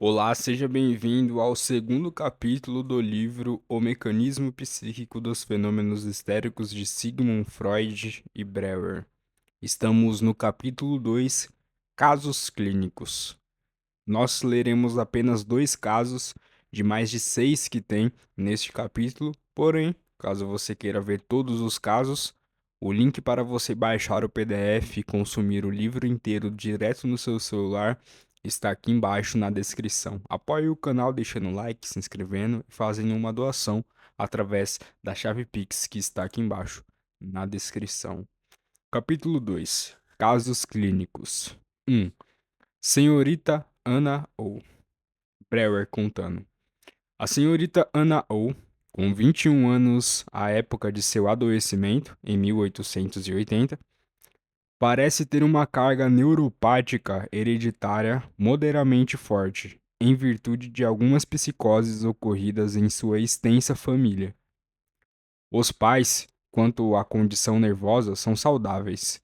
Olá, seja bem-vindo ao segundo capítulo do livro O Mecanismo Psíquico dos Fenômenos Histéricos de Sigmund Freud e Breuer. Estamos no capítulo 2, Casos Clínicos. Nós leremos apenas dois casos de mais de seis que tem neste capítulo, porém, caso você queira ver todos os casos, o link para você baixar o PDF e consumir o livro inteiro direto no seu celular está aqui embaixo na descrição. Apoie o canal deixando um like, se inscrevendo e fazendo uma doação através da chave Pix que está aqui embaixo na descrição. Capítulo 2, Casos Clínicos. 1. Senhorita Anna O. Breuer contando. A senhorita Anna O, com 21 anos à época de seu adoecimento, em 1880, parece ter uma carga neuropática hereditária moderadamente forte, em virtude de algumas psicoses ocorridas em sua extensa família. Os pais, quanto à condição nervosa, são saudáveis.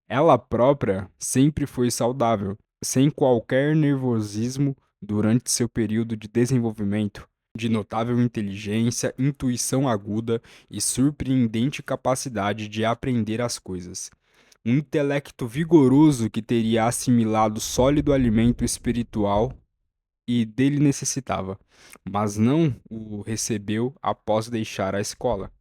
Ela própria sempre foi saudável, sem qualquer nervosismo durante seu período de desenvolvimento, de notável inteligência, intuição aguda e surpreendente capacidade de aprender as coisas. Um intelecto vigoroso que teria assimilado sólido alimento espiritual e dele necessitava, mas não o recebeu após deixar a escola.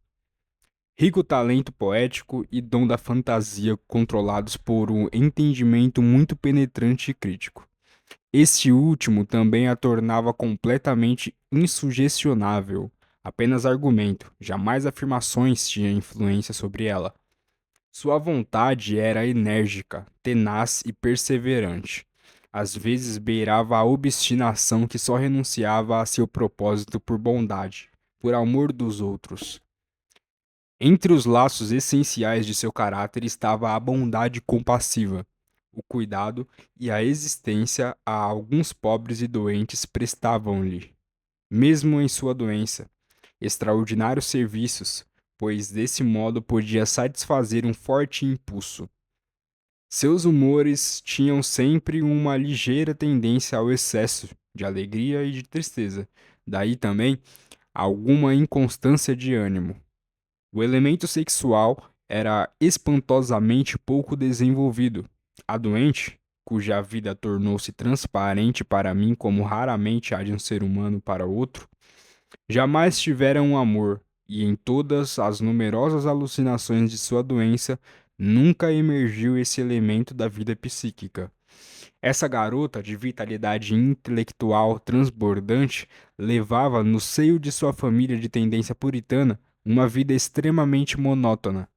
Rico talento poético e dom da fantasia controlados por um entendimento muito penetrante e crítico. Este último também a tornava completamente insugestionável. Apenas argumento, jamais afirmações tinham influência sobre ela. Sua vontade era enérgica, tenaz e perseverante. Às vezes beirava a obstinação que só renunciava a seu propósito por bondade, por amor dos outros. Entre os laços essenciais de seu caráter estava a bondade compassiva, o cuidado e a existência a alguns pobres e doentes prestavam-lhe, mesmo em sua doença, extraordinários serviços, pois desse modo podia satisfazer um forte impulso. Seus humores tinham sempre uma ligeira tendência ao excesso de alegria e de tristeza, daí também alguma inconstância de ânimo. O elemento sexual era espantosamente pouco desenvolvido. A doente, cuja vida tornou-se transparente para mim como raramente há de um ser humano para outro, jamais tivera um amor, e em todas as numerosas alucinações de sua doença, nunca emergiu esse elemento da vida psíquica. Essa garota, de vitalidade intelectual transbordante, levava no seio de sua família de tendência puritana uma vida extremamente monótona,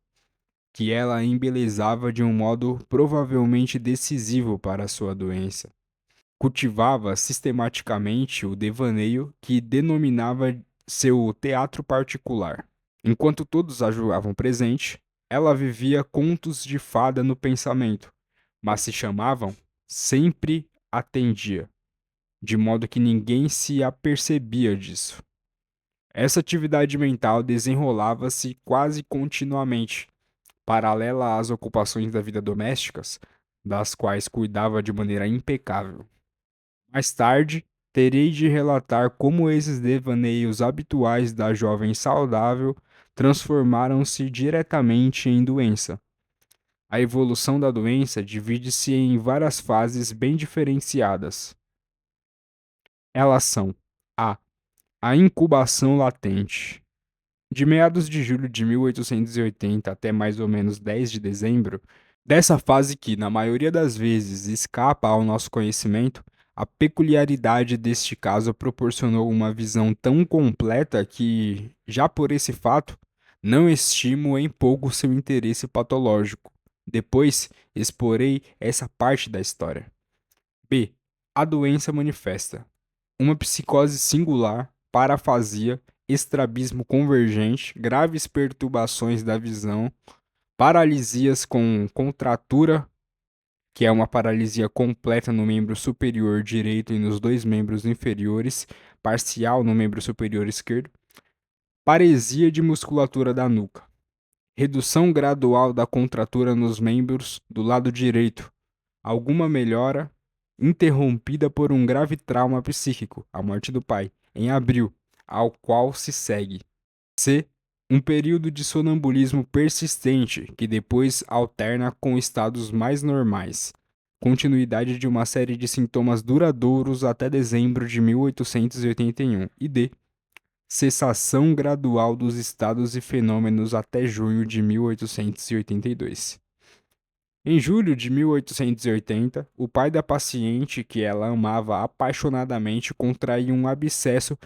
que ela embelezava de um modo provavelmente decisivo para a sua doença. Cultivava sistematicamente o devaneio que denominava seu teatro particular. Enquanto todos a julgavam presente, ela vivia contos de fada no pensamento, mas se chamavam, sempre atendia, de modo que ninguém se apercebia disso. Essa atividade mental desenrolava-se quase continuamente, paralela às ocupações da vida domésticas, das quais cuidava de maneira impecável. Mais tarde, terei de relatar como esses devaneios habituais da jovem saudável transformaram-se diretamente em doença. A evolução da doença divide-se em várias fases bem diferenciadas. Elas são: A. A incubação latente. De meados de julho de 1880 até mais ou menos 10 de dezembro, dessa fase que, na maioria das vezes, escapa ao nosso conhecimento, a peculiaridade deste caso proporcionou uma visão tão completa que, já por esse fato, não estimo em pouco seu interesse patológico. Depois exporei essa parte da história. B. A doença manifesta. Uma psicose singular, parafasia, estrabismo convergente, graves perturbações da visão, paralisias com contratura, que é uma paralisia completa no membro superior direito e nos dois membros inferiores, parcial no membro superior esquerdo, paresia de musculatura da nuca, redução gradual da contratura nos membros do lado direito, alguma melhora interrompida por um grave trauma psíquico, a morte do pai, em abril, ao qual se segue. C. Um período de sonambulismo persistente, que depois alterna com estados mais normais. Continuidade de uma série de sintomas duradouros até dezembro de 1881. E D. Cessação gradual dos estados e fenômenos até junho de 1882. Em julho de 1880, o pai da paciente, que ela amava apaixonadamente, contraiu um abscesso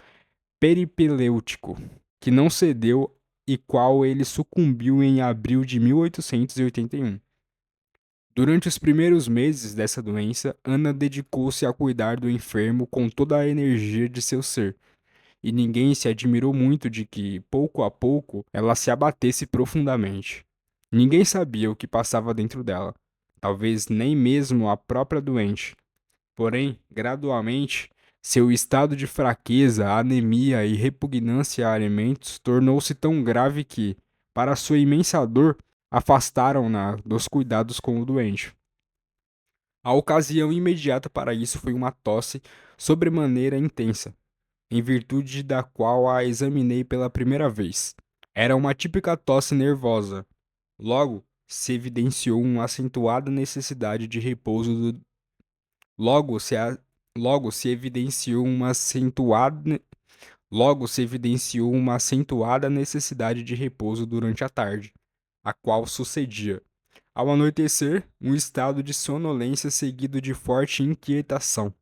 peripelêutico, que não cedeu e qual ele sucumbiu em abril de 1881. Durante os primeiros meses dessa doença, Ana dedicou-se a cuidar do enfermo com toda a energia de seu ser, e ninguém se admirou muito de que, pouco a pouco, ela se abatesse profundamente. Ninguém sabia o que passava dentro dela, talvez nem mesmo a própria doente. Porém, gradualmente, seu estado de fraqueza, anemia e repugnância a alimentos tornou-se tão grave que, para sua imensa dor, afastaram-na dos cuidados com o doente. A ocasião imediata para isso foi uma tosse sobremaneira intensa, em virtude da qual a examinei pela primeira vez. Era uma típica tosse nervosa. Logo se evidenciou uma acentuada necessidade de repouso do... Logo se, a... Logo se evidenciou uma acentuada... Logo se evidenciou uma acentuada necessidade de repouso durante a tarde, a qual sucedia, ao anoitecer, um estado de sonolência seguido de forte inquietação.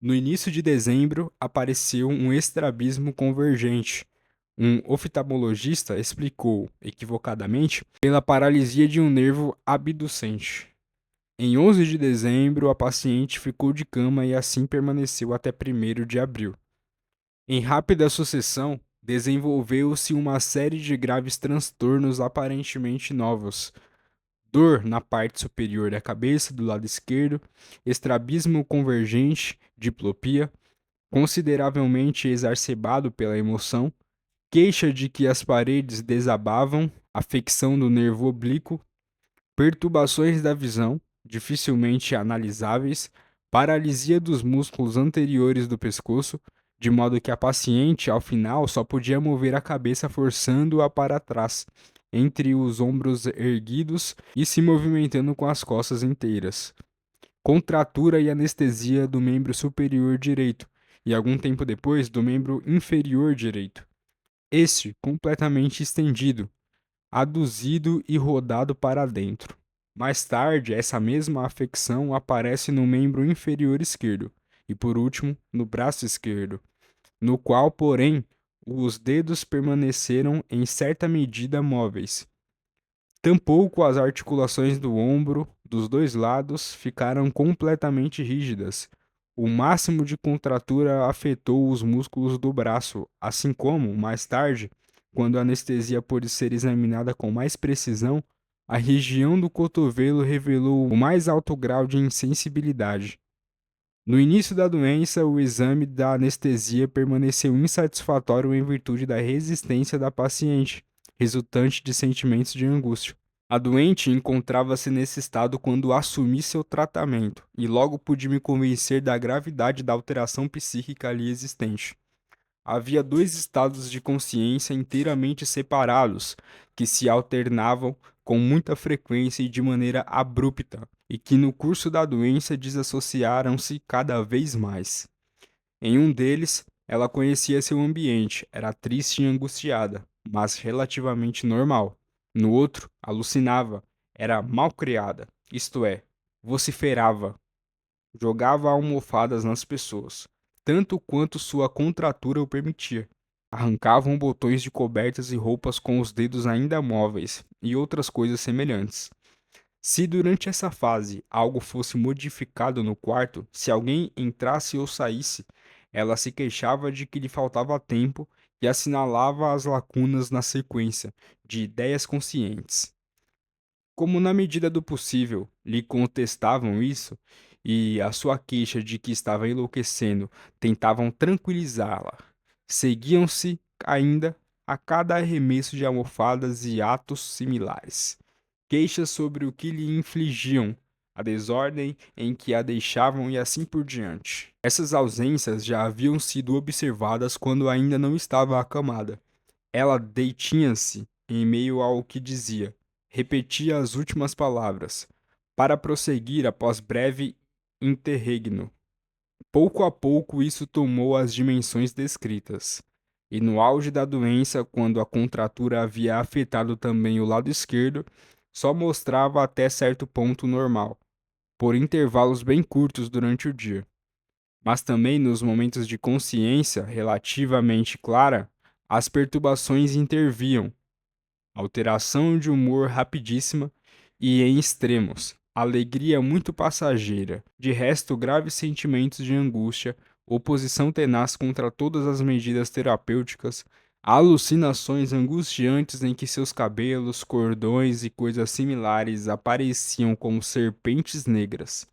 No início de dezembro, apareceu um estrabismo convergente. Um oftalmologista explicou, equivocadamente, pela paralisia de um nervo abducente. Em 11 de dezembro, a paciente ficou de cama e assim permaneceu até 1º de abril. Em rápida sucessão, desenvolveu-se uma série de graves transtornos aparentemente novos. Dor na parte superior da cabeça do lado esquerdo, estrabismo convergente, diplopia, consideravelmente exacerbado pela emoção, queixa de que as paredes desabavam, afecção do nervo oblíquo, perturbações da visão, dificilmente analisáveis, paralisia dos músculos anteriores do pescoço, de modo que a paciente, ao final, só podia mover a cabeça forçando-a para trás, entre os ombros erguidos e se movimentando com as costas inteiras. Contratura e anestesia do membro superior direito, e algum tempo depois do membro inferior direito. Este completamente estendido, aduzido e rodado para dentro. Mais tarde, essa mesma afecção aparece no membro inferior esquerdo e, por último, no braço esquerdo, no qual, porém, os dedos permaneceram em certa medida móveis. Tampouco as articulações do ombro dos dois lados ficaram completamente rígidas. O máximo de contratura afetou os músculos do braço, assim como, mais tarde, quando a anestesia pôde ser examinada com mais precisão, a região do cotovelo revelou o mais alto grau de insensibilidade. No início da doença, o exame da anestesia permaneceu insatisfatório em virtude da resistência da paciente, resultante de sentimentos de angústia. A doente encontrava-se nesse estado quando assumi seu tratamento, e logo pude me convencer da gravidade da alteração psíquica ali existente. Havia dois estados de consciência inteiramente separados, que se alternavam com muita frequência e de maneira abrupta, e que no curso da doença desassociaram-se cada vez mais. Em um deles, ela conhecia seu ambiente, era triste e angustiada, mas relativamente normal. No outro, alucinava, era malcriada, isto é, vociferava, jogava almofadas nas pessoas, tanto quanto sua contratura o permitia. Arrancavam botões de cobertas e roupas com os dedos ainda móveis, e outras coisas semelhantes. Se durante essa fase algo fosse modificado no quarto, se alguém entrasse ou saísse, ela se queixava de que lhe faltava tempo e assinalava as lacunas na sequência de ideias conscientes. Como, na medida do possível, lhe contestavam isso, e a sua queixa de que estava enlouquecendo tentavam tranquilizá-la, seguiam-se ainda a cada arremesso de almofadas e atos similares. Queixas sobre o que lhe infligiam a desordem em que a deixavam e assim por diante. Essas ausências já haviam sido observadas quando ainda não estava acamada. Ela detinha-se em meio ao que dizia, repetia as últimas palavras, para prosseguir após breve interregno. Pouco a pouco isso tomou as dimensões descritas. E no auge da doença, quando a contratura havia afetado também o lado esquerdo, só mostrava até certo ponto normal, por intervalos bem curtos durante o dia. Mas também nos momentos de consciência relativamente clara, as perturbações interviam, alteração de humor rapidíssima e em extremos, alegria muito passageira, de resto graves sentimentos de angústia, oposição tenaz contra todas as medidas terapêuticas, alucinações angustiantes em que seus cabelos, cordões e coisas similares apareciam como serpentes negras.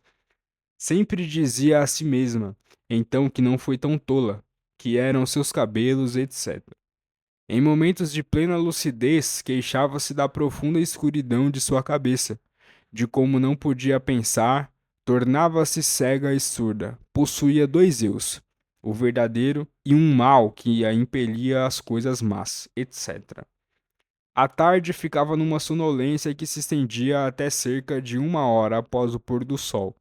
Sempre dizia a si mesma, então que não foi tão tola, que eram seus cabelos, etc. Em momentos de plena lucidez, queixava-se da profunda escuridão de sua cabeça, de como não podia pensar, tornava-se cega e surda, possuía dois eus, o verdadeiro e um mal que a impelia às coisas más, etc. À tarde ficava numa sonolência que se estendia até cerca de 1 hora após o pôr do sol.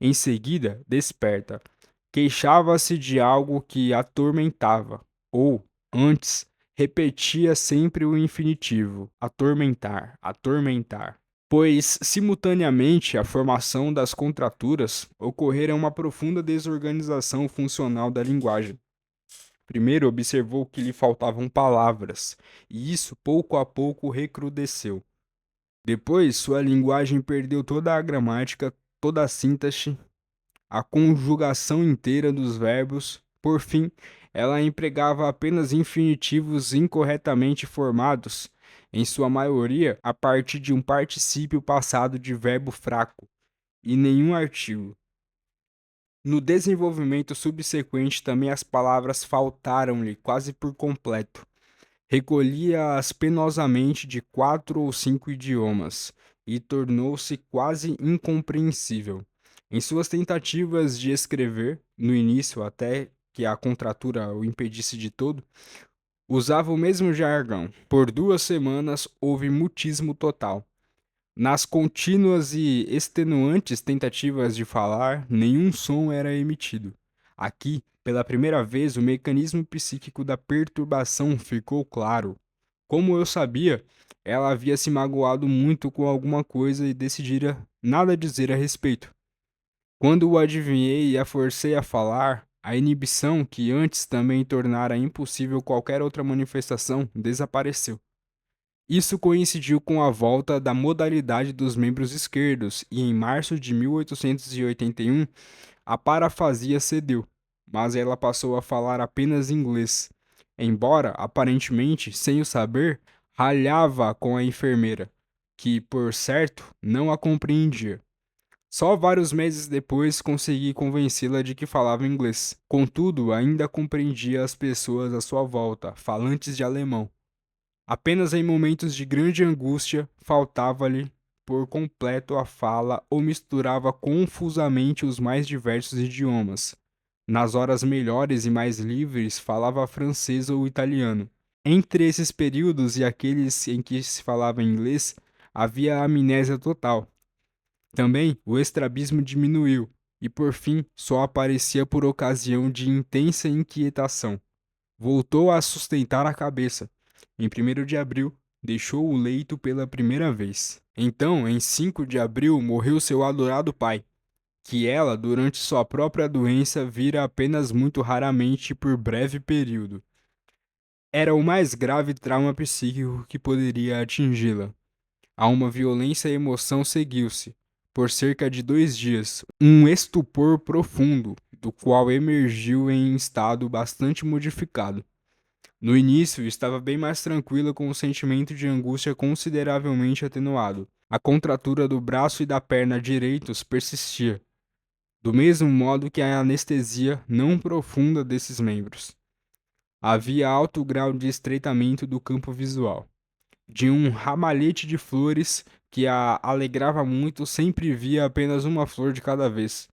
Em seguida, desperta. Queixava-se de algo que a atormentava, ou, antes, repetia sempre o infinitivo: atormentar, atormentar. Pois, simultaneamente à formação das contraturas, ocorrera uma profunda desorganização funcional da linguagem. Primeiro observou que lhe faltavam palavras, e isso pouco a pouco recrudesceu. Depois, sua linguagem perdeu toda a gramática, toda a síntese, a conjugação inteira dos verbos. Por fim, ela empregava apenas infinitivos incorretamente formados, em sua maioria a partir de um particípio passado de verbo fraco, e nenhum artigo. No desenvolvimento subsequente também as palavras faltaram-lhe quase por completo. Recolhia-as penosamente de 4 ou 5 idiomas e tornou-se quase incompreensível. Em suas tentativas de escrever, no início até que a contratura o impedisse de todo, usava o mesmo jargão. Por 2 semanas houve mutismo total. Nas contínuas e extenuantes tentativas de falar, nenhum som era emitido. Aqui, pela primeira vez, o mecanismo psíquico da perturbação ficou claro. Como eu sabia, ela havia se magoado muito com alguma coisa e decidira nada dizer a respeito. Quando o adivinhei e a forcei a falar, a inibição, que antes também tornara impossível qualquer outra manifestação, desapareceu. Isso coincidiu com a volta da modalidade dos membros esquerdos e em março de 1881 a parafasia cedeu, mas ela passou a falar apenas inglês, embora, aparentemente, sem o saber, ralhava com a enfermeira, que, por certo, não a compreendia. Só vários meses depois consegui convencê-la de que falava inglês. Contudo, ainda compreendia as pessoas à sua volta, falantes de alemão. Apenas em momentos de grande angústia faltava-lhe por completo a fala ou misturava confusamente os mais diversos idiomas. Nas horas melhores e mais livres falava francês ou italiano. Entre esses períodos e aqueles em que se falava inglês, havia amnésia total. Também o estrabismo diminuiu e, por fim, só aparecia por ocasião de intensa inquietação. Voltou a sustentar a cabeça. Em 1º de abril, deixou o leito pela primeira vez. Então, em 5 de abril, morreu seu adorado pai, que ela, durante sua própria doença, vira apenas muito raramente e por breve período. Era o mais grave trauma psíquico que poderia atingi-la. A uma violência emoção seguiu-se, por cerca de 2 dias, um estupor profundo, do qual emergiu em estado bastante modificado. No início, estava bem mais tranquila com o sentimento de angústia consideravelmente atenuado. A contratura do braço e da perna direitos persistia, do mesmo modo que a anestesia não profunda desses membros. Havia alto grau de estreitamento do campo visual, de um ramalhete de flores que a alegrava muito, sempre via apenas uma flor de cada vez.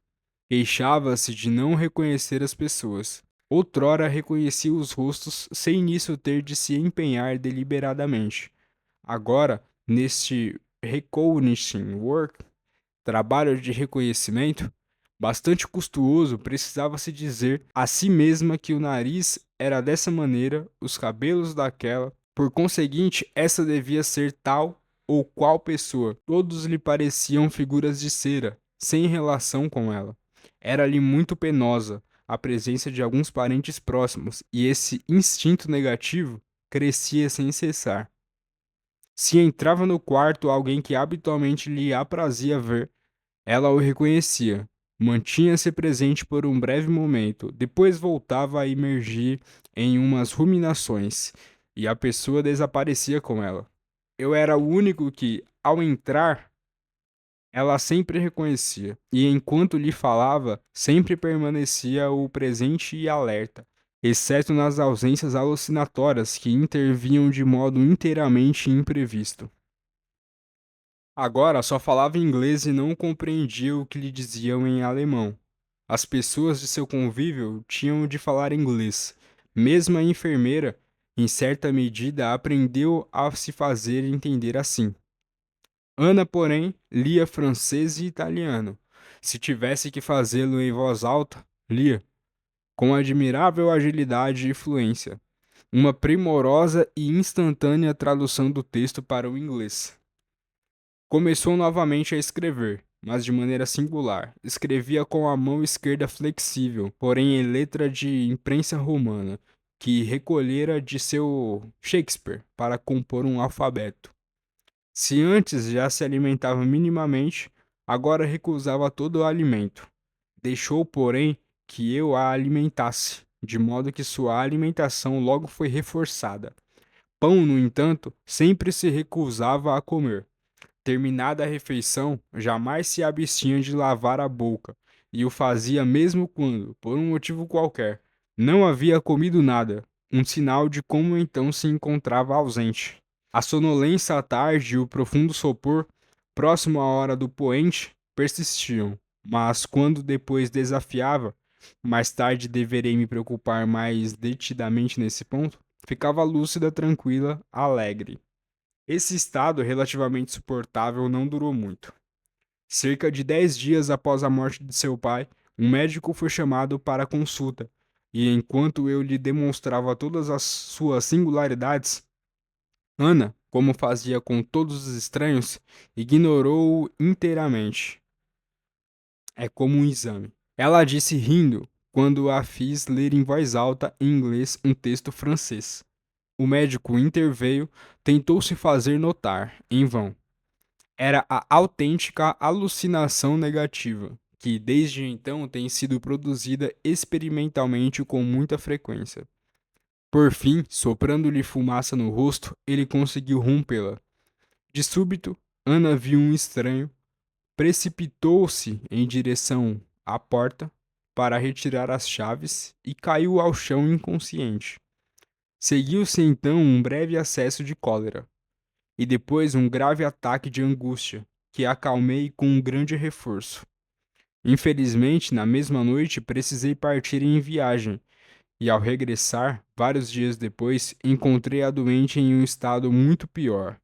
Queixava-se de não reconhecer as pessoas. Outrora reconhecia os rostos sem nisso ter de se empenhar deliberadamente. Agora, neste recognition work, trabalho de reconhecimento, bastante custoso, precisava-se dizer a si mesma que o nariz era dessa maneira, os cabelos daquela, por conseguinte, essa devia ser tal ou qual pessoa. Todos lhe pareciam figuras de cera, sem relação com ela. Era-lhe muito penosa a presença de alguns parentes próximos, e esse instinto negativo crescia sem cessar. Se entrava no quarto alguém que habitualmente lhe aprazia ver, ela o reconhecia, mantinha-se presente por um breve momento, depois voltava a imergir em umas ruminações, e a pessoa desaparecia com ela. Eu era o único que, ao entrar, ela sempre reconhecia, e enquanto lhe falava, sempre permanecia o presente e alerta, exceto nas ausências alucinatórias que intervinham de modo inteiramente imprevisto. Agora só falava inglês e não compreendia o que lhe diziam em alemão. As pessoas de seu convívio tinham de falar inglês. Mesmo a enfermeira, em certa medida, aprendeu a se fazer entender assim. Ana, porém, lia francês e italiano. Se tivesse que fazê-lo em voz alta, lia, com admirável agilidade e fluência, uma primorosa e instantânea tradução do texto para o inglês. Começou novamente a escrever, mas de maneira singular. Escrevia com a mão esquerda flexível, porém em letra de imprensa romana, que recolhera de seu Shakespeare para compor um alfabeto. Se antes já se alimentava minimamente, agora recusava todo o alimento. Deixou, porém, que eu a alimentasse, de modo que sua alimentação logo foi reforçada. Pão, no entanto, sempre se recusava a comer. Terminada a refeição, jamais se abstinha de lavar a boca, e o fazia mesmo quando, por um motivo qualquer, não havia comido nada, um sinal de como então se encontrava ausente. A sonolência à tarde e o profundo sopor, próximo à hora do poente, persistiam, mas quando depois desafiava, mais tarde deverei me preocupar mais detidamente nesse ponto, ficava lúcida, tranquila, alegre. Esse estado relativamente suportável não durou muito. Cerca de 10 dias após a morte de seu pai, um médico foi chamado para consulta, e enquanto eu lhe demonstrava todas as suas singularidades, Ana, como fazia com todos os estranhos, ignorou-o inteiramente. É como um exame. Ela disse rindo, quando a fiz ler em voz alta em inglês um texto francês. O médico interveio, tentou se fazer notar, em vão. Era a autêntica alucinação negativa, que desde então tem sido produzida experimentalmente com muita frequência. Por fim, soprando-lhe fumaça no rosto, ele conseguiu rompê-la. De súbito, Ana viu um estranho, precipitou-se em direção à porta para retirar as chaves e caiu ao chão inconsciente. Seguiu-se então um breve acesso de cólera e depois um grave ataque de angústia, que acalmei com um grande reforço. Infelizmente, na mesma noite precisei partir em viagem, e ao regressar, vários dias depois, encontrei a doente em um estado muito pior.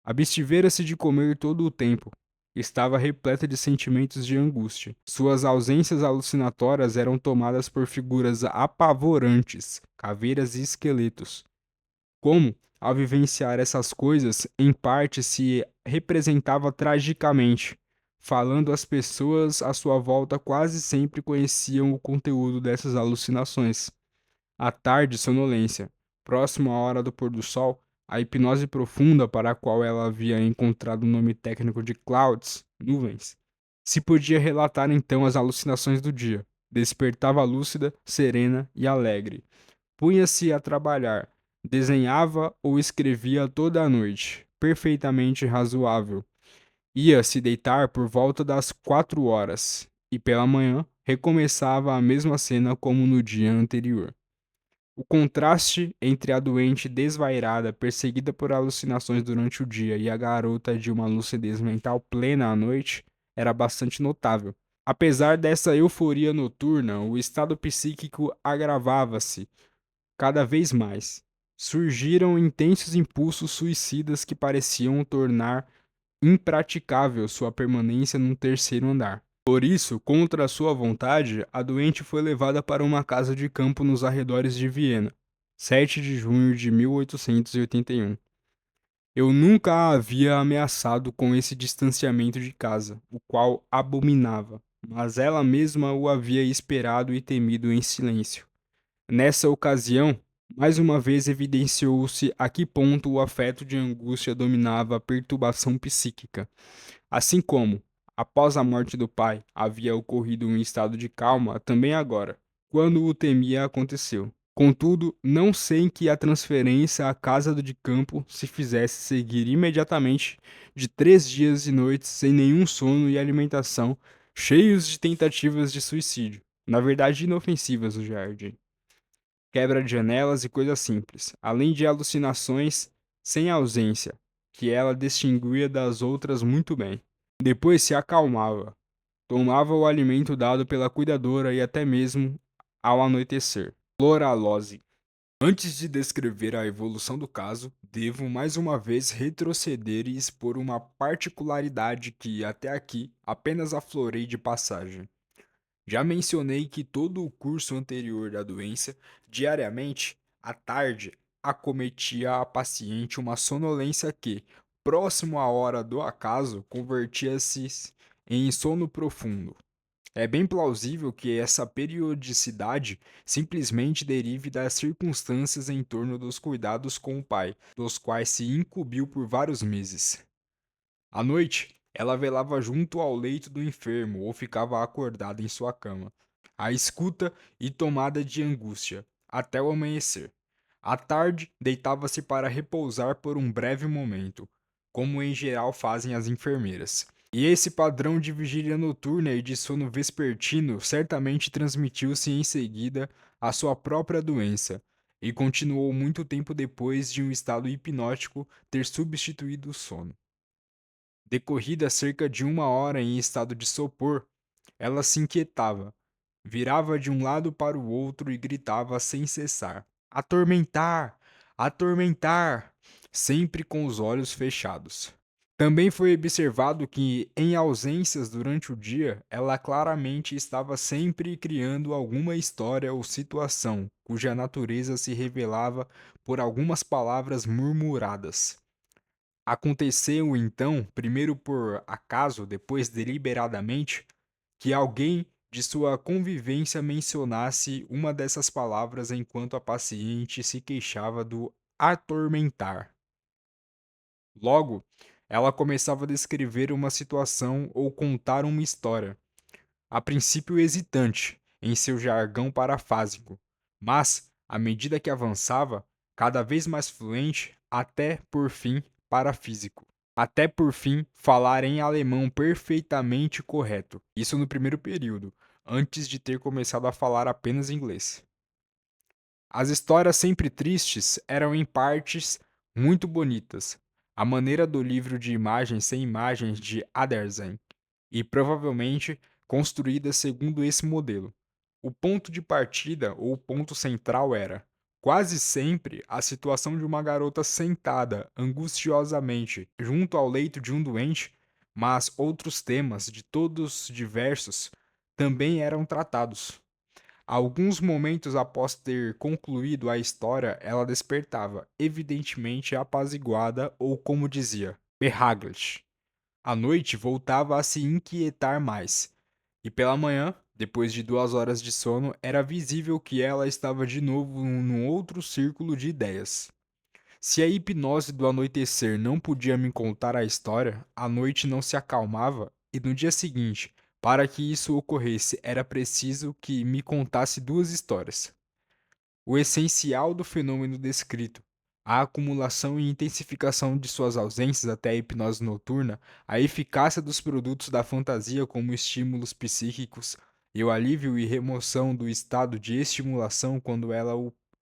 Abstivera-se de comer todo o tempo. Estava repleta de sentimentos de angústia. Suas ausências alucinatórias eram tomadas por figuras apavorantes, caveiras e esqueletos. Como, ao vivenciar essas coisas, em parte se representava tragicamente, falando às pessoas à sua volta quase sempre conheciam o conteúdo dessas alucinações. À tarde, sonolência. Próximo à hora do pôr do sol, a hipnose profunda para a qual ela havia encontrado o nome técnico de clouds, nuvens. Se podia relatar então as alucinações do dia. Despertava lúcida, serena e alegre. Punha-se a trabalhar, desenhava ou escrevia toda a noite, perfeitamente razoável. Ia se deitar por volta das 4 horas, e pela manhã recomeçava a mesma cena como no dia anterior. O contraste entre a doente desvairada, perseguida por alucinações durante o dia, e a garota de uma lucidez mental plena à noite era bastante notável. Apesar dessa euforia noturna, o estado psíquico agravava-se cada vez mais. Surgiram intensos impulsos suicidas que pareciam tornar impraticável sua permanência num terceiro andar. Por isso, contra sua vontade, a doente foi levada para uma casa de campo nos arredores de Viena, 7 de junho de 1881. Eu nunca a havia ameaçado com esse distanciamento de casa, o qual abominava, mas ela mesma o havia esperado e temido em silêncio. Nessa ocasião, mais uma vez evidenciou-se a que ponto o afeto de angústia dominava a perturbação psíquica. Assim como, após a morte do pai, havia ocorrido um estado de calma, também agora, quando o temia, aconteceu. Contudo, não sem que a transferência à casa de campo se fizesse seguir imediatamente de 3 dias e noites sem nenhum sono e alimentação, cheios de tentativas de suicídio, na verdade inofensivas no jardim, quebra de janelas e coisas simples, além de alucinações sem ausência, que ela distinguia das outras muito bem. Depois se acalmava, tomava o alimento dado pela cuidadora e até mesmo ao anoitecer. Cloralose. Antes de descrever a evolução do caso, devo mais uma vez retroceder e expor uma particularidade que, até aqui, apenas aflorei de passagem. Já mencionei que todo o curso anterior da doença, diariamente, à tarde, acometia a paciente uma sonolência que, próximo à hora do acaso, convertia-se em sono profundo. É bem plausível que essa periodicidade simplesmente derive das circunstâncias em torno dos cuidados com o pai, dos quais se incumbiu por vários meses. À noite, ela velava junto ao leito do enfermo ou ficava acordada em sua cama, à escuta e tomada de angústia, até o amanhecer. À tarde, deitava-se para repousar por um breve momento, como em geral fazem as enfermeiras. E esse padrão de vigília noturna e de sono vespertino certamente transmitiu-se em seguida à sua própria doença, e continuou muito tempo depois de um estado hipnótico ter substituído o sono. Decorrida cerca de 1 hora em estado de sopor, ela se inquietava, virava de um lado para o outro e gritava sem cessar: Atormentar! Atormentar! Sempre com os olhos fechados. Também foi observado que, em ausências durante o dia, ela claramente estava sempre criando alguma história ou situação, cuja natureza se revelava por algumas palavras murmuradas. Aconteceu então, primeiro por acaso, depois deliberadamente, que alguém de sua convivência mencionasse uma dessas palavras enquanto a paciente se queixava do atormentar. Logo, ela começava a descrever uma situação ou contar uma história, a princípio hesitante, em seu jargão parafásico, mas, à medida que avançava, cada vez mais fluente, até, por fim, parafísico. Até por fim falar em alemão perfeitamente correto. Isso no primeiro período, antes de ter começado a falar apenas inglês. As histórias sempre tristes eram em partes muito bonitas, à maneira do livro de imagens sem imagens de Andersen, e provavelmente construídas segundo esse modelo. O ponto de partida ou ponto central era, quase sempre, a situação de uma garota sentada angustiosamente junto ao leito de um doente, mas outros temas, de todos diversos, também eram tratados. Alguns momentos após ter concluído a história, ela despertava, evidentemente apaziguada ou, como dizia, berraglich. À noite voltava a se inquietar mais, e pela manhã, depois de 2 horas de sono, era visível que ela estava de novo num outro círculo de ideias. Se a hipnose do anoitecer não podia me contar a história, a noite não se acalmava, e no dia seguinte, para que isso ocorresse, era preciso que me contasse duas histórias. O essencial do fenômeno descrito, a acumulação e intensificação de suas ausências até a hipnose noturna, a eficácia dos produtos da fantasia como estímulos psíquicos e o alívio e remoção do estado de estimulação quando ela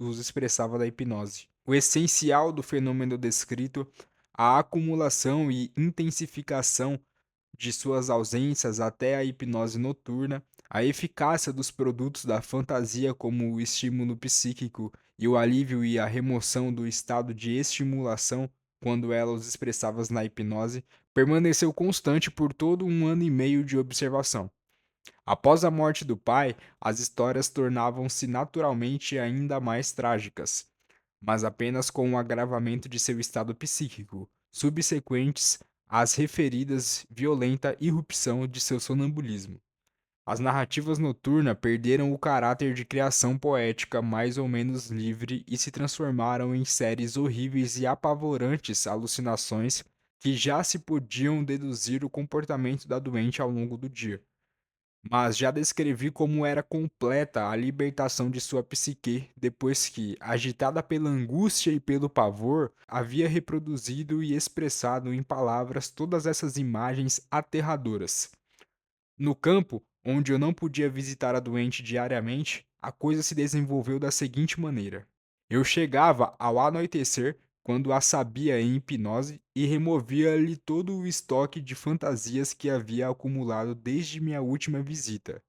os expressava da hipnose. O essencial do fenômeno descrito, a acumulação e intensificação de suas ausências até a hipnose noturna, a eficácia dos produtos da fantasia como o estímulo psíquico e o alívio e a remoção do estado de estimulação quando ela os expressava na hipnose, permaneceu constante por todo um ano e meio de observação. Após a morte do pai, as histórias tornavam-se naturalmente ainda mais trágicas, mas apenas com o agravamento de seu estado psíquico, subsequentes às referidas violenta irrupção de seu sonambulismo. As narrativas noturnas perderam o caráter de criação poética mais ou menos livre e se transformaram em séries horríveis e apavorantes alucinações que já se podiam deduzir o comportamento da doente ao longo do dia. Mas já descrevi como era completa a libertação de sua psique depois que, agitada pela angústia e pelo pavor, havia reproduzido e expressado em palavras todas essas imagens aterradoras. No campo, onde eu não podia visitar a doente diariamente, a coisa se desenvolveu da seguinte maneira. Eu chegava ao anoitecer, quando a sabia em hipnose, e removia-lhe todo o estoque de fantasias que havia acumulado desde minha última visita.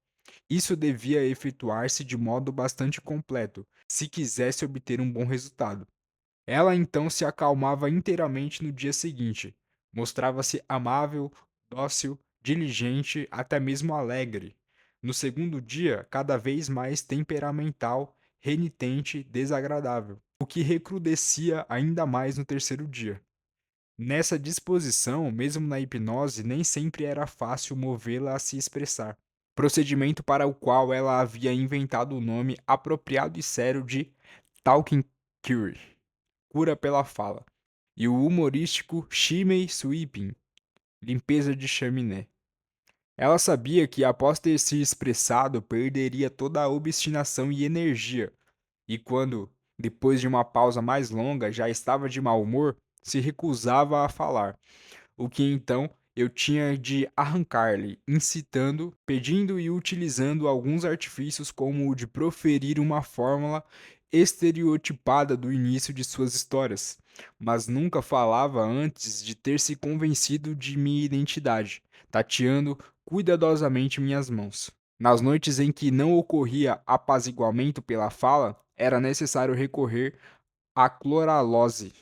Isso devia efetuar-se de modo bastante completo, se quisesse obter um bom resultado. Ela então se acalmava inteiramente no dia seguinte. Mostrava-se amável, dócil, diligente, até mesmo alegre. No segundo dia, cada vez mais temperamental, renitente, desagradável, o que recrudescia ainda mais no terceiro dia. Nessa disposição, mesmo na hipnose, nem sempre era fácil movê-la a se expressar, procedimento para o qual ela havia inventado o nome apropriado e sério de Talking Cure, cura pela fala, e o humorístico Chimney Sweeping, limpeza de chaminé. Ela sabia que após ter se expressado perderia toda a obstinação e energia, e quando, depois de uma pausa mais longa, já estava de mau humor, se recusava a falar, o que então eu tinha de arrancar-lhe, incitando, pedindo e utilizando alguns artifícios como o de proferir uma fórmula estereotipada do início de suas histórias, mas nunca falava antes de ter se convencido de minha identidade, tateando cuidadosamente minhas mãos. Nas noites em que não ocorria apaziguamento pela fala, era necessário recorrer à cloralose.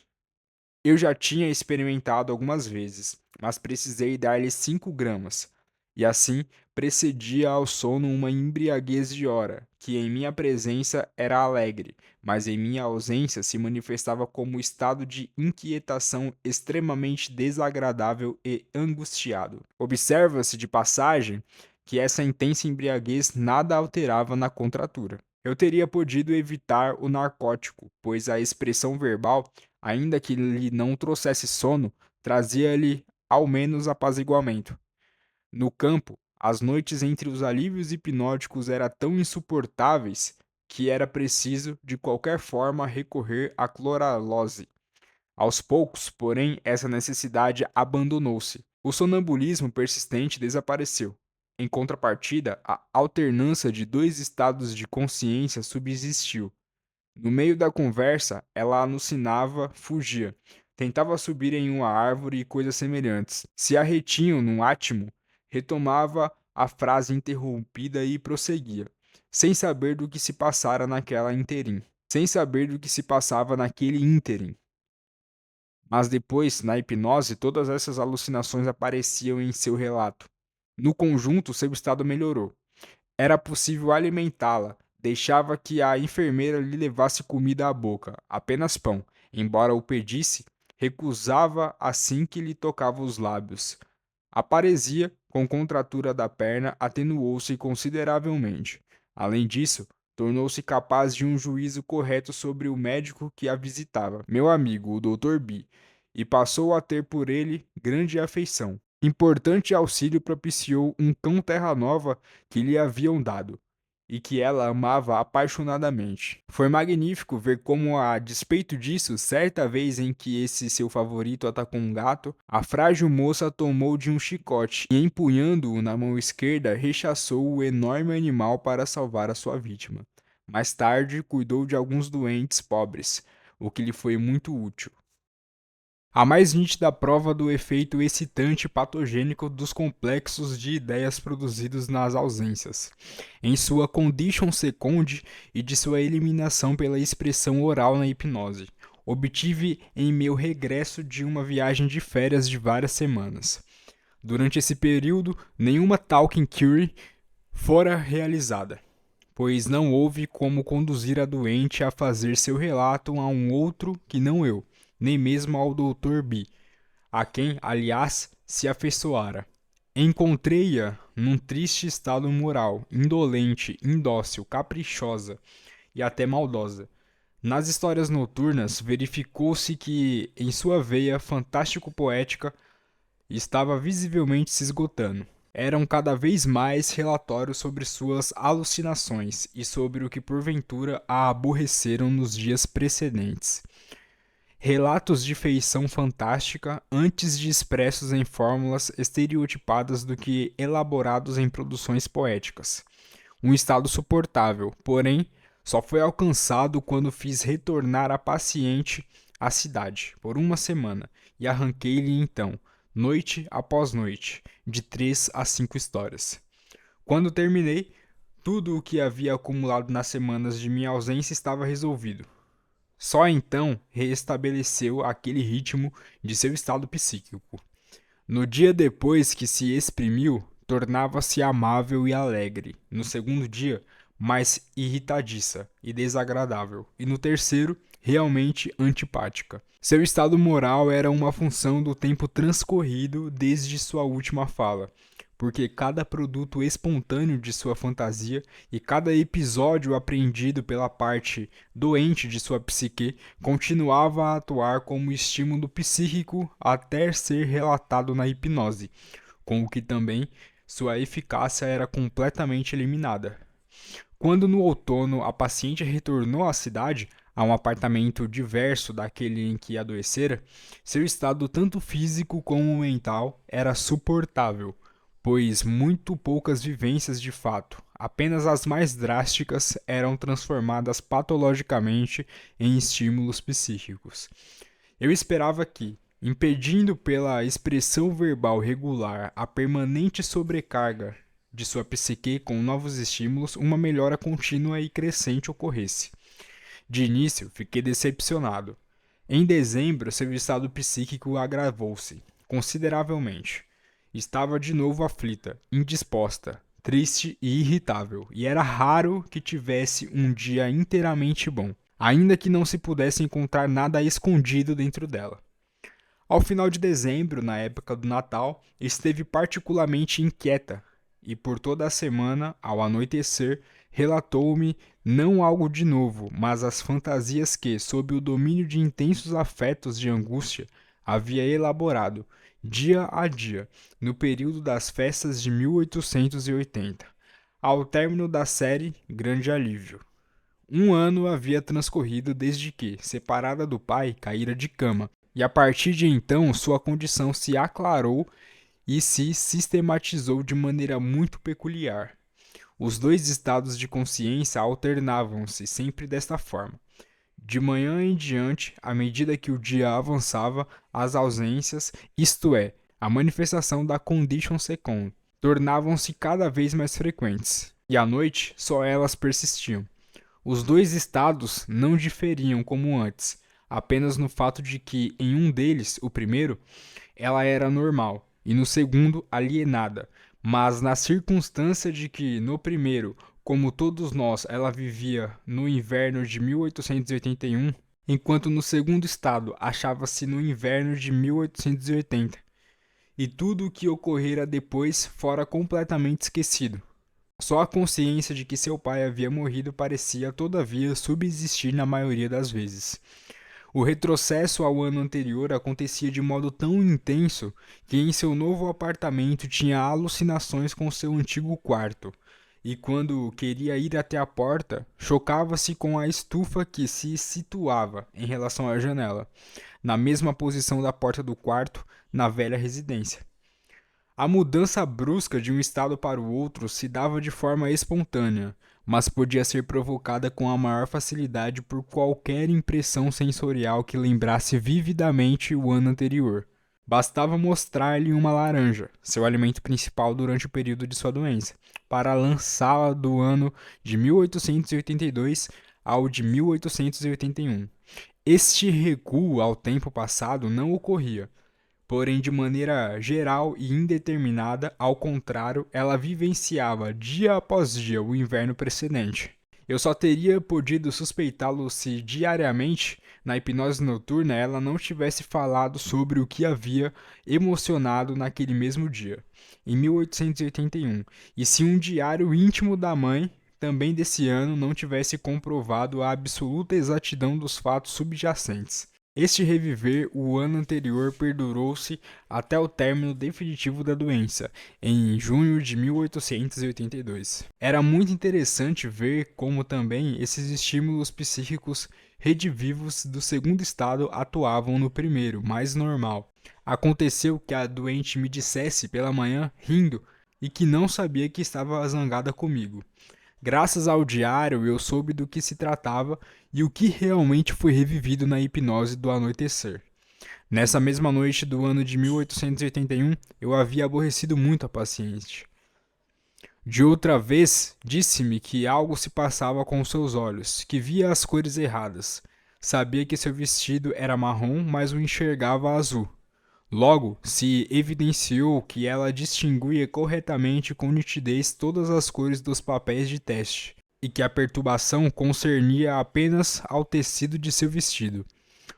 Eu já tinha experimentado algumas vezes, mas precisei dar-lhe 5 gramas, e assim precedia ao sono uma embriaguez de hora, que em minha presença era alegre, mas em minha ausência se manifestava como estado de inquietação extremamente desagradável e angustiado. Observa-se de passagem que essa intensa embriaguez nada alterava na contratura. Eu teria podido evitar o narcótico, pois a expressão verbal, ainda que lhe não trouxesse sono, trazia-lhe ao menos apaziguamento. No campo, as noites entre os alívios hipnóticos eram tão insuportáveis que era preciso, de qualquer forma, recorrer à cloralose. Aos poucos, porém, essa necessidade abandonou-se. O sonambulismo persistente desapareceu. Em contrapartida, a alternância de dois estados de consciência subsistiu. No meio da conversa, ela alucinava, fugia. Tentava subir em uma árvore e coisas semelhantes. Se a retinham num átimo, retomava a frase interrompida e prosseguia, sem saber do que se passara naquela ínterim, sem saber do que se passava naquele ínterim. Mas depois, na hipnose, todas essas alucinações apareciam em seu relato. No conjunto, seu estado melhorou. Era possível alimentá-la. Deixava que a enfermeira lhe levasse comida à boca, apenas pão. Embora o pedisse, recusava assim que lhe tocava os lábios. A paresia, com contratura da perna, atenuou-se consideravelmente. Além disso, tornou-se capaz de um juízo correto sobre o médico que a visitava, meu amigo, o Dr. B, e passou a ter por ele grande afeição. Importante auxílio propiciou um cão terra-nova que lhe haviam dado, e que ela amava apaixonadamente. Foi magnífico ver como, a despeito disso, certa vez em que esse seu favorito atacou um gato, a frágil moça tomou de um chicote e, empunhando-o na mão esquerda, rechaçou o enorme animal para salvar a sua vítima. Mais tarde, cuidou de alguns doentes pobres, o que lhe foi muito útil. A mais nítida prova do efeito excitante patogênico dos complexos de ideias produzidos nas ausências, em sua condition second e de sua eliminação pela expressão oral na hipnose, obtive em meu regresso de uma viagem de férias de várias semanas. Durante esse período, nenhuma talking cure fora realizada, pois não houve como conduzir a doente a fazer seu relato a um outro que não eu, nem mesmo ao Dr. B, a quem, aliás, se afeiçoara. Encontrei-a num triste estado moral, indolente, indócil, caprichosa e até maldosa. Nas histórias noturnas, verificou-se que, em sua veia fantástico-poética, estava visivelmente se esgotando. Eram cada vez mais relatórios sobre suas alucinações e sobre o que porventura a aborreceram nos dias precedentes. Relatos de feição fantástica, antes de expressos em fórmulas estereotipadas do que elaborados em produções poéticas. Um estado suportável, porém, só foi alcançado quando fiz retornar a paciente à cidade por uma semana e arranquei-lhe então, noite após noite, de 3 a 5 histórias. Quando terminei, tudo o que havia acumulado nas semanas de minha ausência estava resolvido. Só então reestabeleceu aquele ritmo de seu estado psíquico. No dia depois que se exprimiu, tornava-se amável e alegre. No segundo dia, mais irritadiça e desagradável. E no terceiro, realmente antipática. Seu estado moral era uma função do tempo transcorrido desde sua última fala, porque cada produto espontâneo de sua fantasia e cada episódio apreendido pela parte doente de sua psique continuava a atuar como estímulo psíquico até ser relatado na hipnose, com o que também sua eficácia era completamente eliminada. Quando no outono a paciente retornou à cidade, a um apartamento diverso daquele em que adoecera, seu estado tanto físico como mental era suportável, pois muito poucas vivências de fato, apenas as mais drásticas, eram transformadas patologicamente em estímulos psíquicos. Eu esperava que, impedindo pela expressão verbal regular a permanente sobrecarga de sua psique com novos estímulos, uma melhora contínua e crescente ocorresse. De início, fiquei decepcionado. Em dezembro, seu estado psíquico agravou-se consideravelmente. Estava de novo aflita, indisposta, triste e irritável, e era raro que tivesse um dia inteiramente bom, ainda que não se pudesse encontrar nada escondido dentro dela. Ao final de dezembro, na época do Natal, esteve particularmente inquieta, e por toda a semana, ao anoitecer, relatou-me não algo de novo, mas as fantasias que, sob o domínio de intensos afetos de angústia, havia elaborado, dia a dia, no período das festas de 1880, ao término da série Grande Alívio. 1 ano havia transcorrido desde que, separada do pai, caíra de cama, e a partir de então sua condição se aclarou e se sistematizou de maneira muito peculiar. Os dois estados de consciência alternavam-se sempre desta forma. De manhã em diante, à medida que o dia avançava, as ausências, isto é, a manifestação da condition second, tornavam-se cada vez mais frequentes, e à noite só elas persistiam. Os dois estados não diferiam como antes, apenas no fato de que, em um deles, o primeiro, ela era normal, e no segundo, alienada, mas na circunstância de que, no primeiro, como todos nós, ela vivia no inverno de 1881, enquanto no segundo estado achava-se no inverno de 1880, e tudo o que ocorrera depois fora completamente esquecido. Só a consciência de que seu pai havia morrido parecia, todavia, subsistir na maioria das vezes. O retrocesso ao ano anterior acontecia de modo tão intenso que em seu novo apartamento tinha alucinações com seu antigo quarto, e quando queria ir até a porta, chocava-se com a estufa que se situava em relação à janela, na mesma posição da porta do quarto, na velha residência. A mudança brusca de um estado para o outro se dava de forma espontânea, mas podia ser provocada com a maior facilidade por qualquer impressão sensorial que lembrasse vividamente o ano anterior. Bastava mostrar-lhe uma laranja, seu alimento principal durante o período de sua doença, para lançá-la do ano de 1882 ao de 1881. Este recuo ao tempo passado não ocorria, porém de maneira geral e indeterminada, ao contrário, ela vivenciava dia após dia o inverno precedente. Eu só teria podido suspeitá-lo se diariamente, na hipnose noturna, ela não tivesse falado sobre o que havia emocionado naquele mesmo dia, em 1881, e se um diário íntimo da mãe, também desse ano, não tivesse comprovado a absoluta exatidão dos fatos subjacentes. Este reviver o ano anterior perdurou-se até o término definitivo da doença, em junho de 1882. Era muito interessante ver como também esses estímulos psíquicos redivivos do segundo estado atuavam no primeiro, mais normal. Aconteceu que a doente me dissesse pela manhã, rindo, e que não sabia que estava zangada comigo. Graças ao diário, eu soube do que se tratava e o que realmente foi revivido na hipnose do anoitecer. Nessa mesma noite do ano de 1881, eu havia aborrecido muito a paciente. De outra vez, disse-me que algo se passava com seus olhos, que via as cores erradas. Sabia que seu vestido era marrom, mas o enxergava azul. Logo, se evidenciou que ela distinguia corretamente com nitidez todas as cores dos papéis de teste, e que a perturbação concernia apenas ao tecido de seu vestido.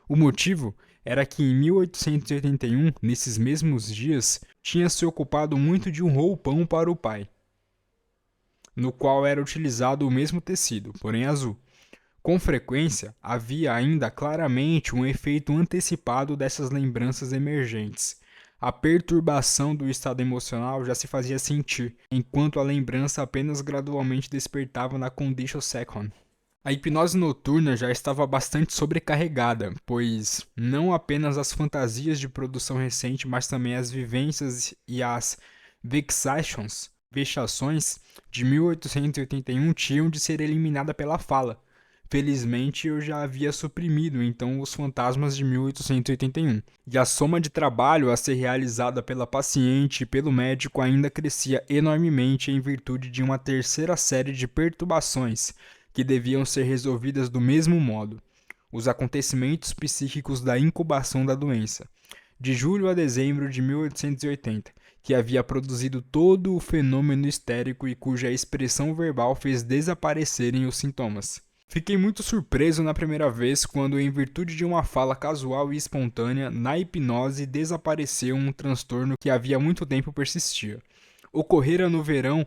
O motivo era que em 1881, nesses mesmos dias, tinha se ocupado muito de um roupão para o pai, no qual era utilizado o mesmo tecido, porém azul. Com frequência, havia ainda claramente um efeito antecipado dessas lembranças emergentes. A perturbação do estado emocional já se fazia sentir, enquanto a lembrança apenas gradualmente despertava na condition second. A hipnose noturna já estava bastante sobrecarregada, pois não apenas as fantasias de produção recente, mas também as vivências e as vexações de 1881 tinham de ser eliminadas pela fala. Felizmente, eu já havia suprimido então os fantasmas de 1881, e a soma de trabalho a ser realizada pela paciente e pelo médico ainda crescia enormemente em virtude de uma terceira série de perturbações que deviam ser resolvidas do mesmo modo: os acontecimentos psíquicos da incubação da doença, de julho a dezembro de 1880, que havia produzido todo o fenômeno histérico e cuja expressão verbal fez desaparecerem os sintomas. Fiquei muito surpreso na primeira vez quando, em virtude de uma fala casual e espontânea, na hipnose desapareceu um transtorno que havia muito tempo persistia. Ocorrera no verão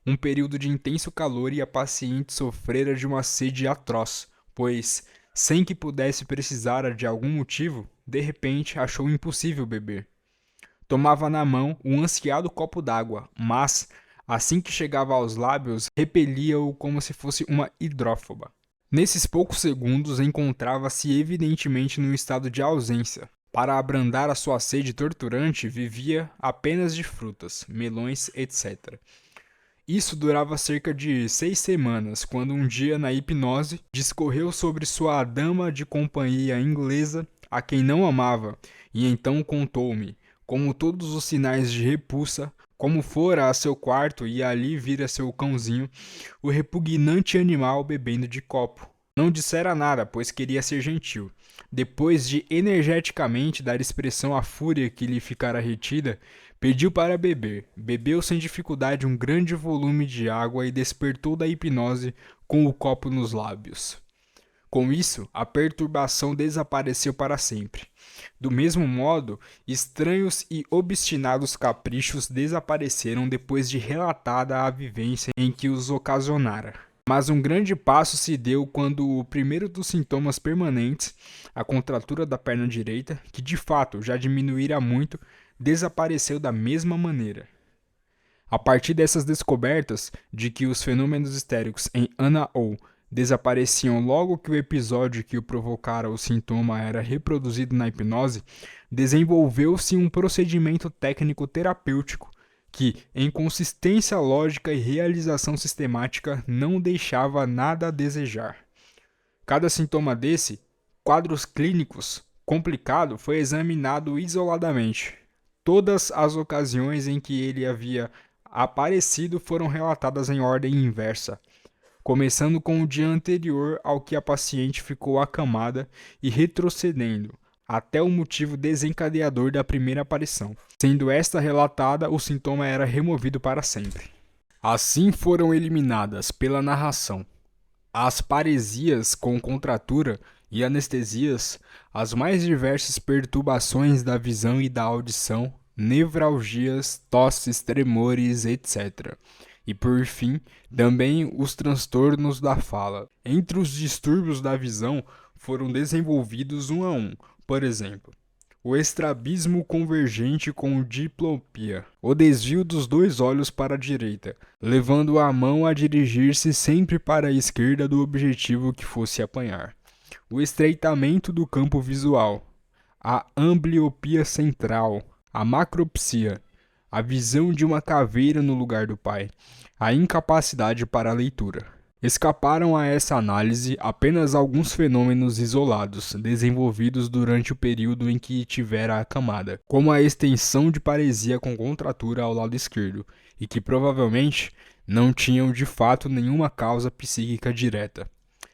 um período de intenso calor e a paciente sofrera de uma sede atroz, pois, sem que pudesse precisar de algum motivo, de repente achou impossível beber. Tomava na mão um ansiado copo d'água, mas, assim que chegava aos lábios, repelia-o como se fosse uma hidrófoba. Nesses poucos segundos, encontrava-se evidentemente num estado de ausência. Para abrandar a sua sede torturante, vivia apenas de frutas, melões, etc. Isso durava cerca de 6 semanas, quando um dia, na hipnose, discorreu sobre sua dama de companhia inglesa, a quem não amava, e então contou-me, como todos os sinais de repulsa, como fora a seu quarto e ali vira seu cãozinho, o repugnante animal bebendo de copo. Não dissera nada, pois queria ser gentil. Depois de energeticamente dar expressão à fúria que lhe ficara retida, pediu para beber. Bebeu sem dificuldade um grande volume de água e despertou da hipnose com o copo nos lábios. Com isso, a perturbação desapareceu para sempre. Do mesmo modo, estranhos e obstinados caprichos desapareceram depois de relatada a vivência em que os ocasionara. Mas um grande passo se deu quando o primeiro dos sintomas permanentes, a contratura da perna direita, que de fato já diminuíra muito, desapareceu da mesma maneira. A partir dessas descobertas de que os fenômenos histéricos em Ana O desapareciam logo que o episódio que o provocara o sintoma era reproduzido na hipnose, desenvolveu-se um procedimento técnico terapêutico que, em consistência lógica e realização sistemática, não deixava nada a desejar. Cada sintoma desse, quadros clínicos complicado, foi examinado isoladamente. Todas as ocasiões em que ele havia aparecido foram relatadas em ordem inversa, começando com o dia anterior ao que a paciente ficou acamada e retrocedendo até o motivo desencadeador da primeira aparição. Sendo esta relatada, o sintoma era removido para sempre. Assim foram eliminadas pela narração as paresias com contratura e anestesias, as mais diversas perturbações da visão e da audição, nevralgias, tosses, tremores, etc. E por fim, também os transtornos da fala. Entre os distúrbios da visão foram desenvolvidos um a um, por exemplo, o estrabismo convergente com diplopia, o desvio dos dois olhos para a direita, levando a mão a dirigir-se sempre para a esquerda do objetivo que fosse apanhar, o estreitamento do campo visual, a ambliopia central, a macropsia, a visão de uma caveira no lugar do pai, a incapacidade para a leitura. Escaparam a essa análise apenas alguns fenômenos isolados, desenvolvidos durante o período em que tivera a camada, como a extensão de paresia com contratura ao lado esquerdo, e que provavelmente não tinham de fato nenhuma causa psíquica direta.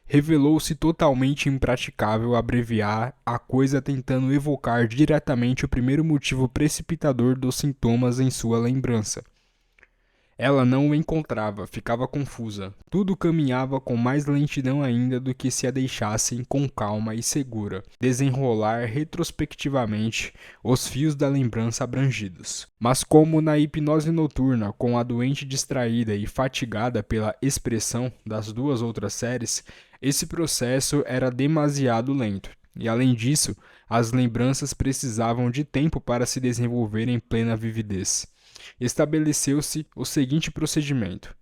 Revelou-se totalmente impraticável abreviar a coisa tentando evocar diretamente o primeiro motivo precipitador dos sintomas em sua lembrança. Ela não o encontrava, ficava confusa. Tudo caminhava com mais lentidão ainda do que se a deixassem com calma e segura desenrolar retrospectivamente os fios da lembrança abrangidos. Mas como na hipnose noturna, com a doente distraída e fatigada pela expressão das duas outras séries, esse processo era demasiado lento. E além disso, as lembranças precisavam de tempo para se desenvolver em plena vividez. Estabeleceu-se o seguinte procedimento.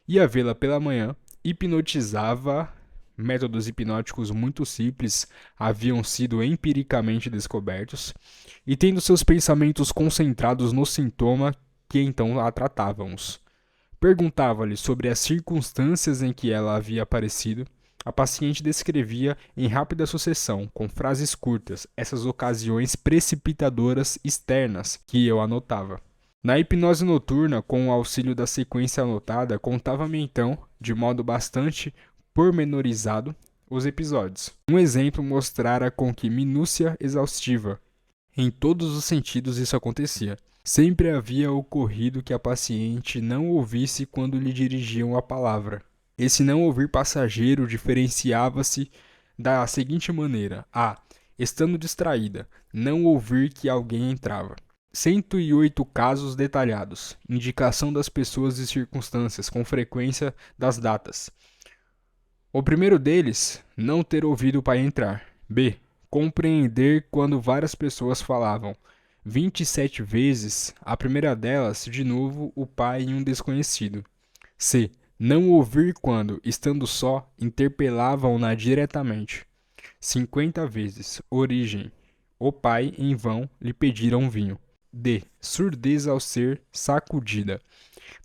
Ia vê-la pela manhã, hipnotizava, métodos hipnóticos muito simples haviam sido empiricamente descobertos, e tendo seus pensamentos concentrados no sintoma que então a tratávamos. Perguntava-lhe sobre as circunstâncias em que ela havia aparecido. A paciente descrevia em rápida sucessão, com frases curtas, essas ocasiões precipitadoras externas que eu anotava. Na hipnose noturna, com o auxílio da sequência anotada, contava-me então, de modo bastante pormenorizado, os episódios. Um exemplo mostrara com que minúcia exaustiva. Em todos os sentidos isso acontecia. Sempre havia ocorrido que a paciente não ouvisse quando lhe dirigiam a palavra. Esse não ouvir passageiro diferenciava-se da seguinte maneira: a. Estando distraída, não ouvir que alguém entrava. 108 casos detalhados. Indicação das pessoas e circunstâncias, com frequência das datas. O primeiro deles, não ter ouvido o pai entrar. B. Compreender quando várias pessoas falavam. 27 vezes, a primeira delas, de novo, o pai e um desconhecido. C. Não ouvir quando, estando só, interpelavam-na diretamente. 50 vezes. Origem. O pai, em vão, lhe pediram vinho. D. Surdez ao ser sacudida,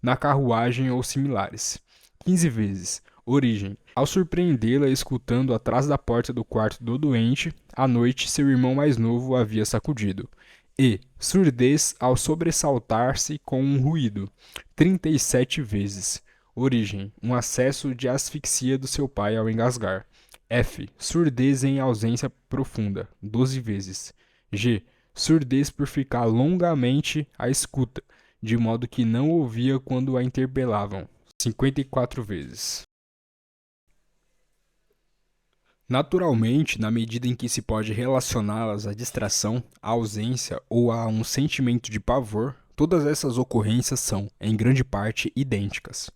na carruagem ou similares. 15 vezes. Origem. Ao surpreendê-la escutando atrás da porta do quarto do doente, à noite seu irmão mais novo o havia sacudido. E. Surdez ao sobressaltar-se com um ruído. 37 vezes. Origem. Um acesso de asfixia do seu pai ao engasgar. F. Surdez em ausência profunda. 12 vezes. G. Surdez por ficar longamente à escuta, de modo que não ouvia quando a interpelavam. 54 vezes. Naturalmente, na medida em que se pode relacioná-las à distração, à ausência ou a um sentimento de pavor, todas essas ocorrências são, em grande parte, idênticas.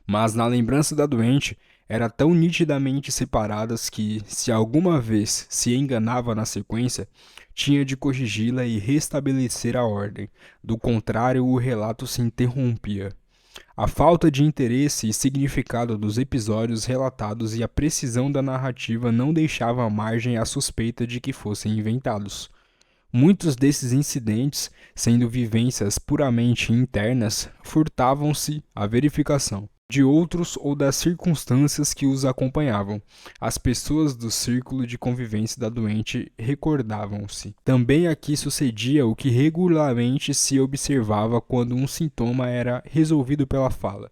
Mas na lembrança da doente, eram tão nitidamente separadas que, se alguma vez se enganava na sequência, tinha de corrigi-la e restabelecer a ordem. Do contrário, o relato se interrompia. A falta de interesse e significado dos episódios relatados e a precisão da narrativa não deixavam margem à suspeita de que fossem inventados. Muitos desses incidentes, sendo vivências puramente internas, furtavam-se à verificação de outros ou das circunstâncias que os acompanhavam. As pessoas do círculo de convivência da doente recordavam-se. Também aqui sucedia o que regularmente se observava quando um sintoma era resolvido pela fala.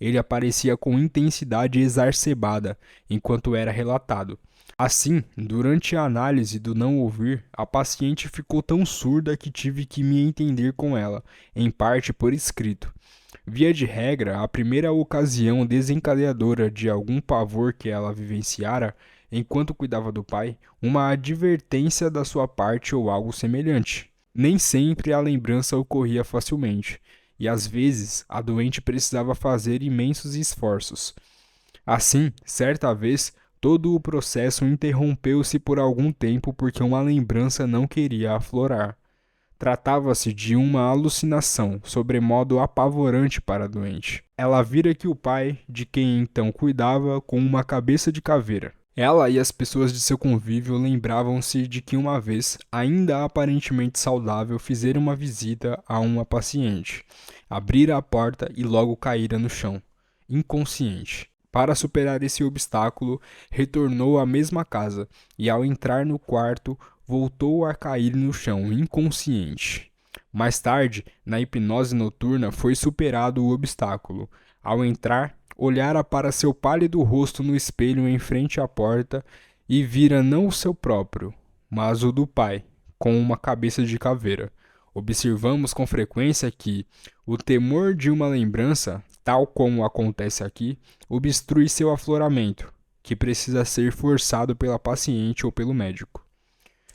Ele aparecia com intensidade exacerbada enquanto era relatado. Assim, durante a análise do não ouvir, a paciente ficou tão surda que tive que me entender com ela, em parte por escrito. Via de regra, a primeira ocasião desencadeadora de algum pavor que ela vivenciara, enquanto cuidava do pai, uma advertência da sua parte ou algo semelhante. Nem sempre a lembrança ocorria facilmente, e às vezes a doente precisava fazer imensos esforços. Assim, certa vez, todo o processo interrompeu-se por algum tempo porque uma lembrança não queria aflorar. Tratava-se de uma alucinação, sobremodo apavorante para a doente. Ela vira que o pai, de quem então cuidava, com uma cabeça de caveira. Ela e as pessoas de seu convívio lembravam-se de que uma vez, ainda aparentemente saudável, fizeram uma visita a uma paciente. Abrira a porta e logo caíra no chão, inconsciente. Para superar esse obstáculo, retornou à mesma casa e, ao entrar no quarto, voltou a cair no chão, inconsciente. Mais tarde, na hipnose noturna, foi superado o obstáculo. Ao entrar, olhara para seu pálido rosto no espelho em frente à porta e vira não o seu próprio, mas o do pai, com uma cabeça de caveira. Observamos com frequência que o temor de uma lembrança, tal como acontece aqui, obstrui seu afloramento, que precisa ser forçado pela paciente ou pelo médico.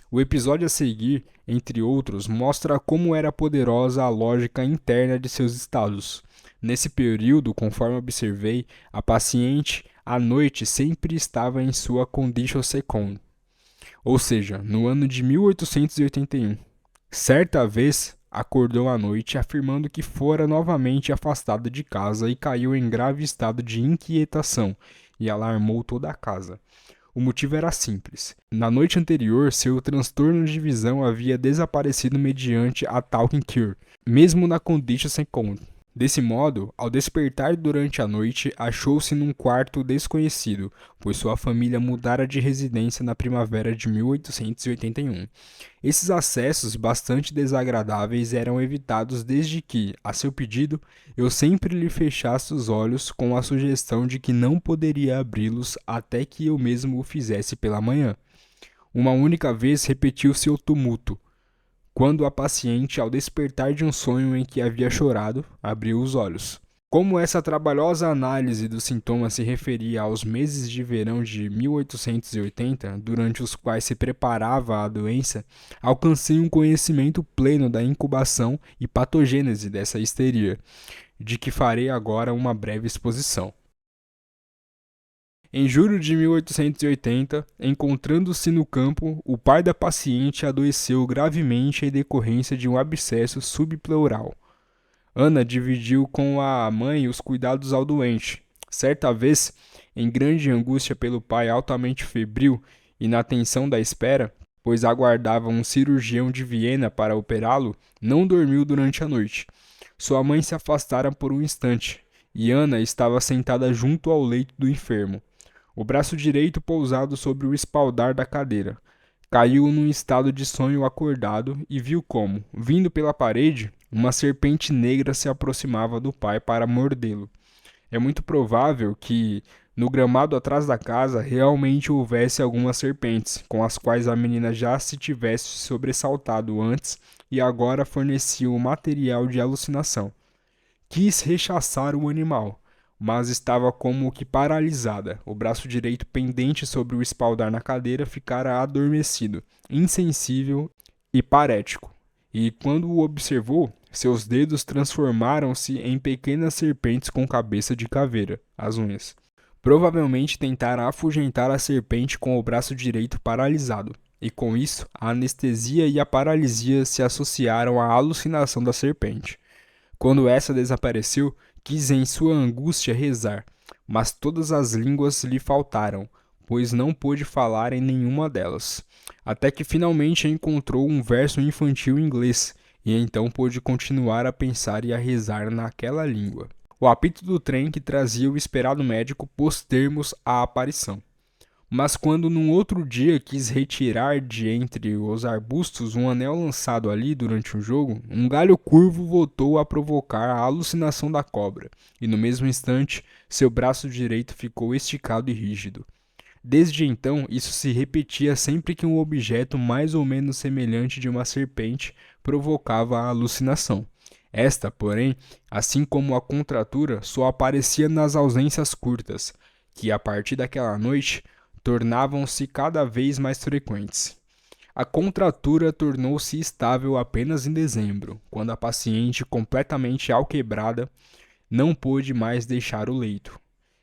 O episódio a seguir, entre outros, mostra como era poderosa a lógica interna de seus estados. Nesse período, conforme observei, a paciente, à noite, sempre estava em sua condition second, ou seja, no ano de 1881. Certa vez, acordou à noite afirmando que fora novamente afastada de casa e caiu em grave estado de inquietação e alarmou toda a casa. O motivo era simples. Na noite anterior, seu transtorno de visão havia desaparecido mediante a talking cure, mesmo na condition second. Desse modo, ao despertar durante a noite, achou-se num quarto desconhecido, pois sua família mudara de residência na primavera de 1881. Esses acessos bastante desagradáveis eram evitados desde que, a seu pedido, eu sempre lhe fechasse os olhos com a sugestão de que não poderia abri-los até que eu mesmo o fizesse pela manhã. Uma única vez repetiu seu tumulto, quando a paciente, ao despertar de um sonho em que havia chorado, abriu os olhos. Como essa trabalhosa análise dos sintomas se referia aos meses de verão de 1880, durante os quais se preparava a doença, alcancei um conhecimento pleno da incubação e patogênese dessa histeria, de que farei agora uma breve exposição. Em julho de 1880, encontrando-se no campo, o pai da paciente adoeceu gravemente em decorrência de um abscesso subpleural. Ana dividiu com a mãe os cuidados ao doente. Certa vez, em grande angústia pelo pai altamente febril e na tensão da espera, pois aguardava um cirurgião de Viena para operá-lo, não dormiu durante a noite. Sua mãe se afastara por um instante, e Ana estava sentada junto ao leito do enfermo, o braço direito pousado sobre o espaldar da cadeira. Caiu num estado de sonho acordado e viu como, vindo pela parede, uma serpente negra se aproximava do pai para mordê-lo. É muito provável que, no gramado atrás da casa, realmente houvesse algumas serpentes, com as quais a menina já se tivesse sobressaltado antes e agora forneciam o material de alucinação. Quis rechaçar o animal, mas estava como que paralisada. O braço direito pendente sobre o espaldar na cadeira ficara adormecido, insensível e parético. E quando o observou, seus dedos transformaram-se em pequenas serpentes com cabeça de caveira, as unhas. Provavelmente tentara afugentar a serpente com o braço direito paralisado, e com isso, a anestesia e a paralisia se associaram à alucinação da serpente. Quando essa desapareceu, quis em sua angústia rezar, mas todas as línguas lhe faltaram, pois não pôde falar em nenhuma delas, até que finalmente encontrou um verso infantil em inglês, e então pôde continuar a pensar e a rezar naquela língua. O apito do trem que trazia o esperado médico pôs termos à aparição. Mas quando num outro dia quis retirar de entre os arbustos um anel lançado ali durante um jogo, um galho curvo voltou a provocar a alucinação da cobra, e no mesmo instante seu braço direito ficou esticado e rígido. Desde então, isso se repetia sempre que um objeto mais ou menos semelhante de uma serpente provocava a alucinação. Esta, porém, assim como a contratura, só aparecia nas ausências curtas, que a partir daquela noite tornavam-se cada vez mais frequentes. A contratura tornou-se estável apenas em dezembro, quando a paciente, completamente alquebrada, não pôde mais deixar o leito.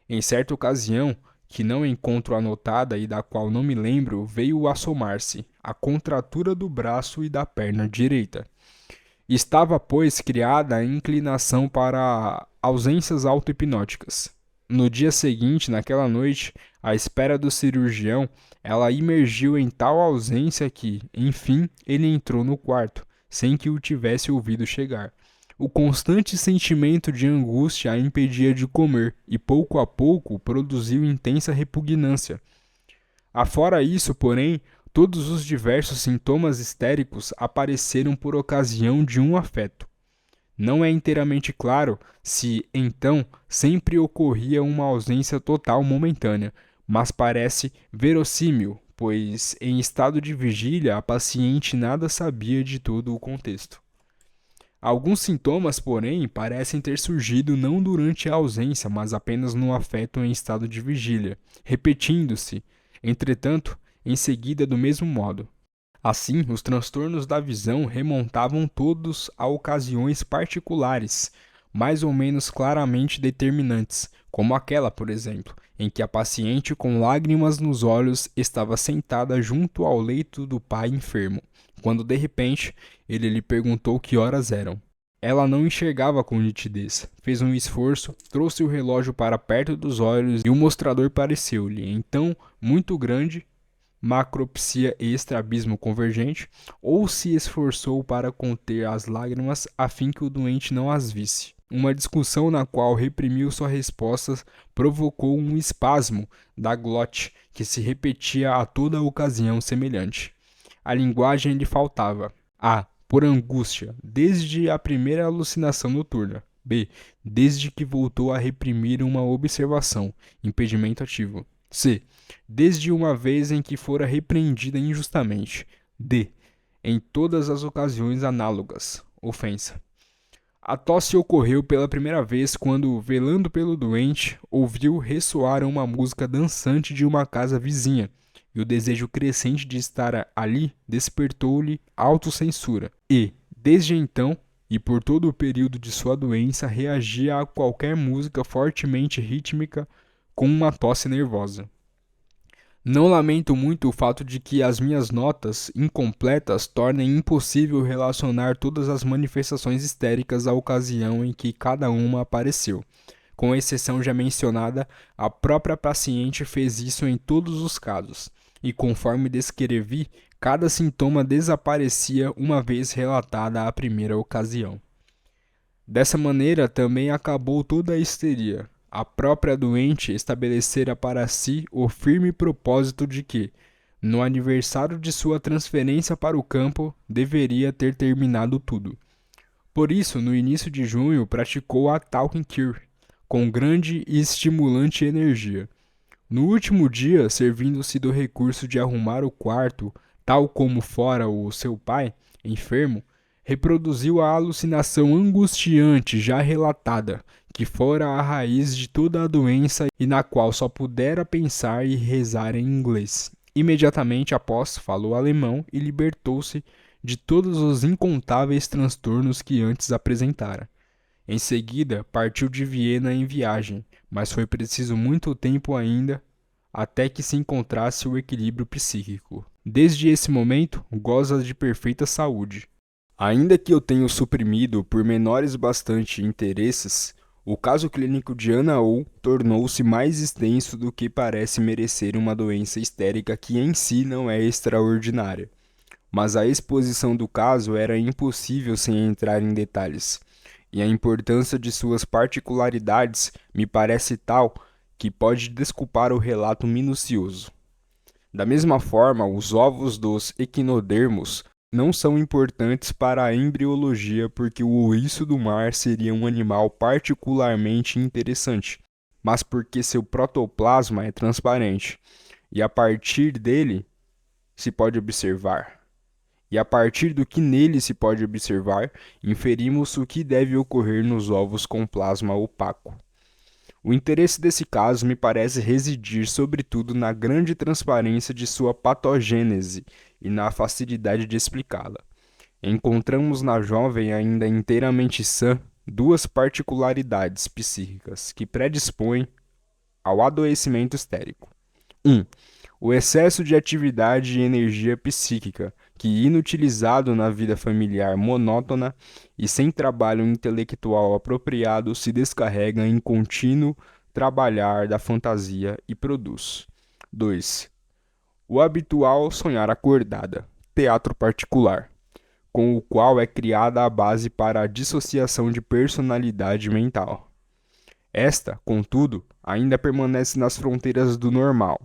Em certa ocasião, que não encontro anotada e da qual não me lembro, veio assomar-se a contratura do braço e da perna direita. Estava, pois, criada a inclinação para ausências auto-hipnóticas. No dia seguinte, naquela noite, à espera do cirurgião, ela imergiu em tal ausência que, enfim, ele entrou no quarto, sem que o tivesse ouvido chegar. O constante sentimento de angústia a impedia de comer e, pouco a pouco, produziu intensa repugnância. Afora isso, porém, todos os diversos sintomas histéricos apareceram por ocasião de um afeto. Não é inteiramente claro se, então, sempre ocorria uma ausência total momentânea, mas parece verossímil, pois, em estado de vigília, a paciente nada sabia de todo o contexto. Alguns sintomas, porém, parecem ter surgido não durante a ausência, mas apenas no afeto em estado de vigília, repetindo-se, entretanto, em seguida do mesmo modo. Assim, os transtornos da visão remontavam todos a ocasiões particulares, mais ou menos claramente determinantes, como aquela, por exemplo, em que a paciente com lágrimas nos olhos estava sentada junto ao leito do pai enfermo, quando de repente ele lhe perguntou que horas eram. Ela não enxergava com nitidez. Fez um esforço, trouxe o relógio para perto dos olhos e o mostrador pareceu-lhe, então, muito grande, macropsia e estrabismo convergente, ou se esforçou para conter as lágrimas a fim que o doente não as visse. Uma discussão na qual reprimiu sua resposta provocou um espasmo da glote que se repetia a toda ocasião semelhante. A linguagem lhe faltava. A. Por angústia, desde a primeira alucinação noturna. B. Desde que voltou a reprimir uma observação, impedimento ativo. C. Desde uma vez em que fora repreendida injustamente. D. Em todas as ocasiões análogas. Ofensa. A tosse ocorreu pela primeira vez quando, velando pelo doente, ouviu ressoar uma música dançante de uma casa vizinha, e o desejo crescente de estar ali despertou-lhe autocensura. E, desde então, e por todo o período de sua doença, reagia a qualquer música fortemente rítmica com uma tosse nervosa. Não lamento muito o fato de que as minhas notas incompletas tornem impossível relacionar todas as manifestações histéricas à ocasião em que cada uma apareceu. Com exceção já mencionada, a própria paciente fez isso em todos os casos, e conforme descrevi, cada sintoma desaparecia uma vez relatada a primeira ocasião. Dessa maneira também acabou toda a histeria. A própria doente estabelecera para si o firme propósito de que, no aniversário de sua transferência para o campo, deveria ter terminado tudo. Por isso, no início de junho, praticou a Talking Cure, com grande e estimulante energia. No último dia, servindo-se do recurso de arrumar o quarto, tal como fora o seu pai, enfermo, reproduziu a alucinação angustiante já relatada, que fora a raiz de toda a doença e na qual só pudera pensar e rezar em inglês. Imediatamente após, falou alemão e libertou-se de todos os incontáveis transtornos que antes apresentara. Em seguida, partiu de Viena em viagem, mas foi preciso muito tempo ainda até que se encontrasse o equilíbrio psíquico. Desde esse momento, goza de perfeita saúde. Ainda que eu tenha suprimido por menores bastante interesses O caso clínico de Ana Ou tornou-se mais extenso do que parece merecer uma doença histérica que em si não é extraordinária. Mas a exposição do caso era impossível sem entrar em detalhes, e a importância de suas particularidades me parece tal que pode desculpar o relato minucioso. Da mesma forma, os ovos dos equinodermos não são importantes para a embriologia porque o ouriço do mar seria um animal particularmente interessante, mas porque seu protoplasma é transparente, e a partir dele se pode observar. E a partir do que nele se pode observar, inferimos o que deve ocorrer nos ovos com plasma opaco. O interesse desse caso me parece residir sobretudo na grande transparência de sua patogênese e na facilidade de explicá-la. Encontramos na jovem ainda inteiramente sã duas particularidades psíquicas que predispõem ao adoecimento histérico. 1. O excesso de atividade e energia psíquica, que, inutilizado na vida familiar monótona e sem trabalho intelectual apropriado, se descarrega em contínuo trabalhar da fantasia e produz. 2. O habitual sonhar acordada, teatro particular, com o qual é criada a base para a dissociação de personalidade mental. Esta, contudo, ainda permanece nas fronteiras do normal.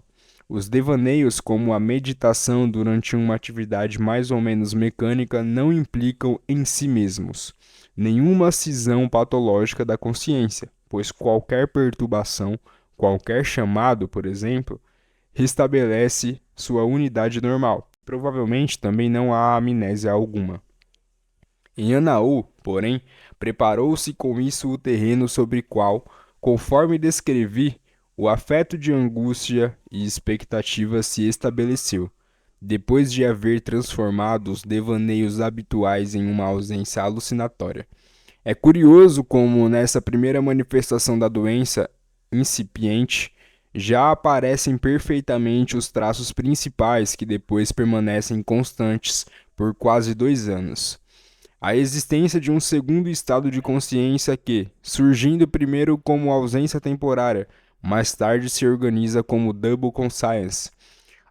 Os devaneios, como a meditação durante uma atividade mais ou menos mecânica, não implicam em si mesmos nenhuma cisão patológica da consciência, pois qualquer perturbação, qualquer chamado, por exemplo, restabelece sua unidade normal. Provavelmente também não há amnésia alguma. Em Anaú, porém, preparou-se com isso o terreno sobre qual, conforme descrevi, o afeto de angústia e expectativa se estabeleceu, depois de haver transformado os devaneios habituais em uma ausência alucinatória. É curioso como, nessa primeira manifestação da doença incipiente, já aparecem perfeitamente os traços principais que depois permanecem constantes por quase 2 anos. A existência de um segundo estado de consciência que, surgindo primeiro como ausência temporária, mais tarde se organiza como double conscience.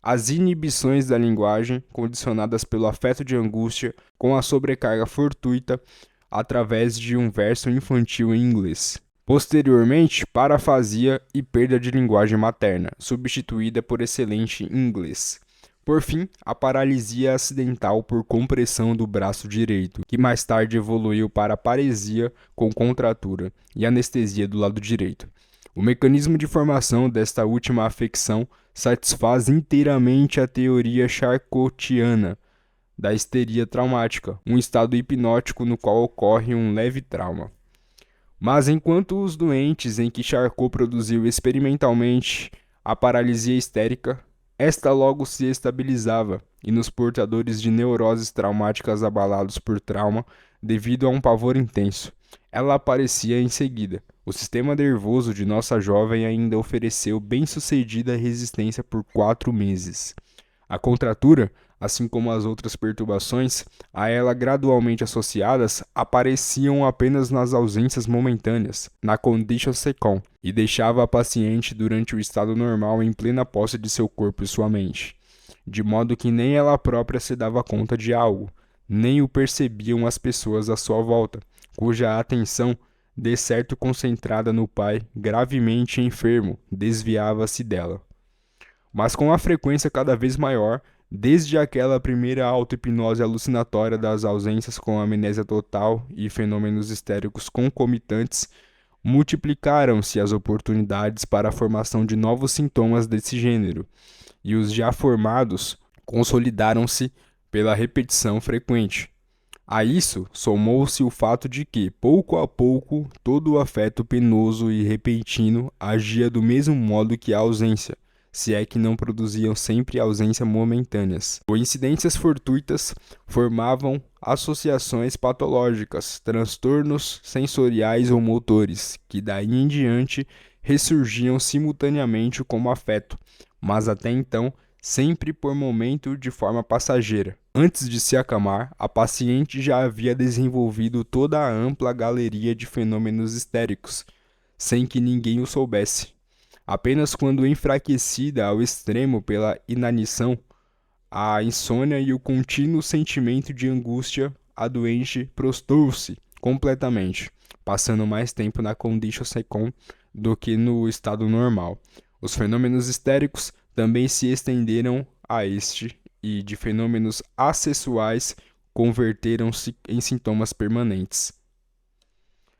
As inibições da linguagem, condicionadas pelo afeto de angústia, com a sobrecarga fortuita, através de um verso infantil em inglês. Posteriormente, parafasia e perda de linguagem materna, substituída por excelente inglês. Por fim, a paralisia acidental por compressão do braço direito, que mais tarde evoluiu para paresia com contratura e anestesia do lado direito. O mecanismo de formação desta última afecção satisfaz inteiramente a teoria charcotiana da histeria traumática, um estado hipnótico no qual ocorre um leve trauma. Mas enquanto os doentes em que Charcot produziu experimentalmente a paralisia histérica, esta logo se estabilizava, e nos portadores de neuroses traumáticas abalados por trauma, devido a um pavor intenso, ela aparecia em seguida. O sistema nervoso de nossa jovem ainda ofereceu bem-sucedida resistência por 4 meses. A contratura, assim como as outras perturbações, a ela gradualmente associadas, apareciam apenas nas ausências momentâneas, na condition second, e deixava a paciente durante o estado normal em plena posse de seu corpo e sua mente, de modo que nem ela própria se dava conta de algo, nem o percebiam as pessoas à sua volta, cuja atenção, de certo concentrada no pai, gravemente enfermo, desviava-se dela. Mas com a frequência cada vez maior, desde aquela primeira auto-hipnose alucinatória das ausências com amnésia total e fenômenos histéricos concomitantes, multiplicaram-se as oportunidades para a formação de novos sintomas desse gênero, e os já formados consolidaram-se pela repetição frequente. A isso somou-se o fato de que, pouco a pouco, todo o afeto penoso e repentino agia do mesmo modo que a ausência, se é que não produziam sempre ausência momentâneas. Coincidências fortuitas formavam associações patológicas, transtornos sensoriais ou motores, que daí em diante ressurgiam simultaneamente como afeto, mas até então sempre por momento de forma passageira. Antes de se acamar, a paciente já havia desenvolvido toda a ampla galeria de fenômenos histéricos, sem que ninguém o soubesse. Apenas quando enfraquecida ao extremo pela inanição, a insônia e o contínuo sentimento de angústia, a doente prostrou-se completamente, passando mais tempo na condition second do que no estado normal. Os fenômenos histéricos também se estenderam a este e, de fenômenos assexuais, converteram-se em sintomas permanentes.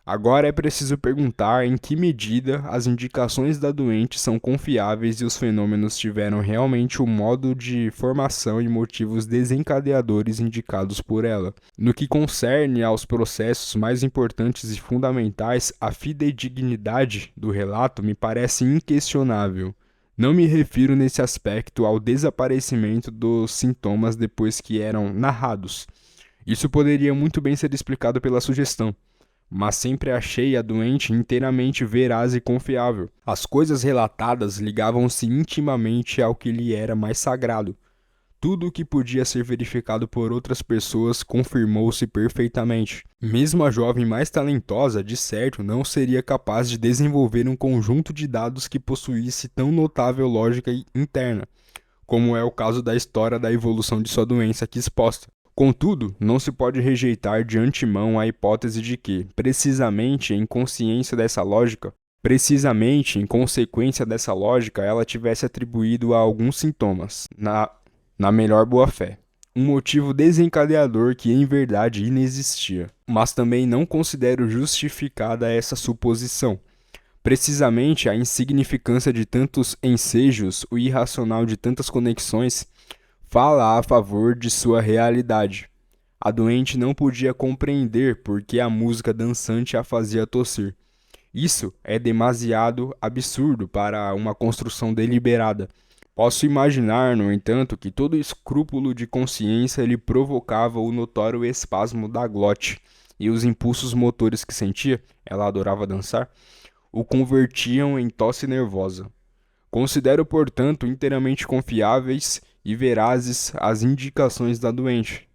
Agora é preciso perguntar em que medida as indicações da doente são confiáveis e os fenômenos tiveram realmente o modo de formação e motivos desencadeadores indicados por ela. No que concerne aos processos mais importantes e fundamentais, a fidedignidade do relato me parece inquestionável. Não me refiro nesse aspecto ao desaparecimento dos sintomas depois que eram narrados. Isso poderia muito bem ser explicado pela sugestão, mas sempre achei a doente inteiramente veraz e confiável. As coisas relatadas ligavam-se intimamente ao que lhe era mais sagrado. Tudo o que podia ser verificado por outras pessoas confirmou-se perfeitamente. Mesmo a jovem mais talentosa, de certo, não seria capaz de desenvolver um conjunto de dados que possuísse tão notável lógica interna, como é o caso da história da evolução de sua doença aqui exposta. Contudo, não se pode rejeitar de antemão a hipótese de que, precisamente em consequência dessa lógica, ela tivesse atribuído a alguns sintomas, na melhor boa-fé, um motivo desencadeador que em verdade inexistia. Mas também não considero justificada essa suposição. Precisamente a insignificância de tantos ensejos, o irracional de tantas conexões, fala a favor de sua realidade. A doente não podia compreender por que a música dançante a fazia tossir. Isso é demasiado absurdo para uma construção deliberada. Posso imaginar, no entanto, que todo escrúpulo de consciência lhe provocava o notório espasmo da glote, e os impulsos motores que sentia, ela adorava dançar, o convertiam em tosse nervosa. Considero, portanto, inteiramente confiáveis e verazes as indicações da doente.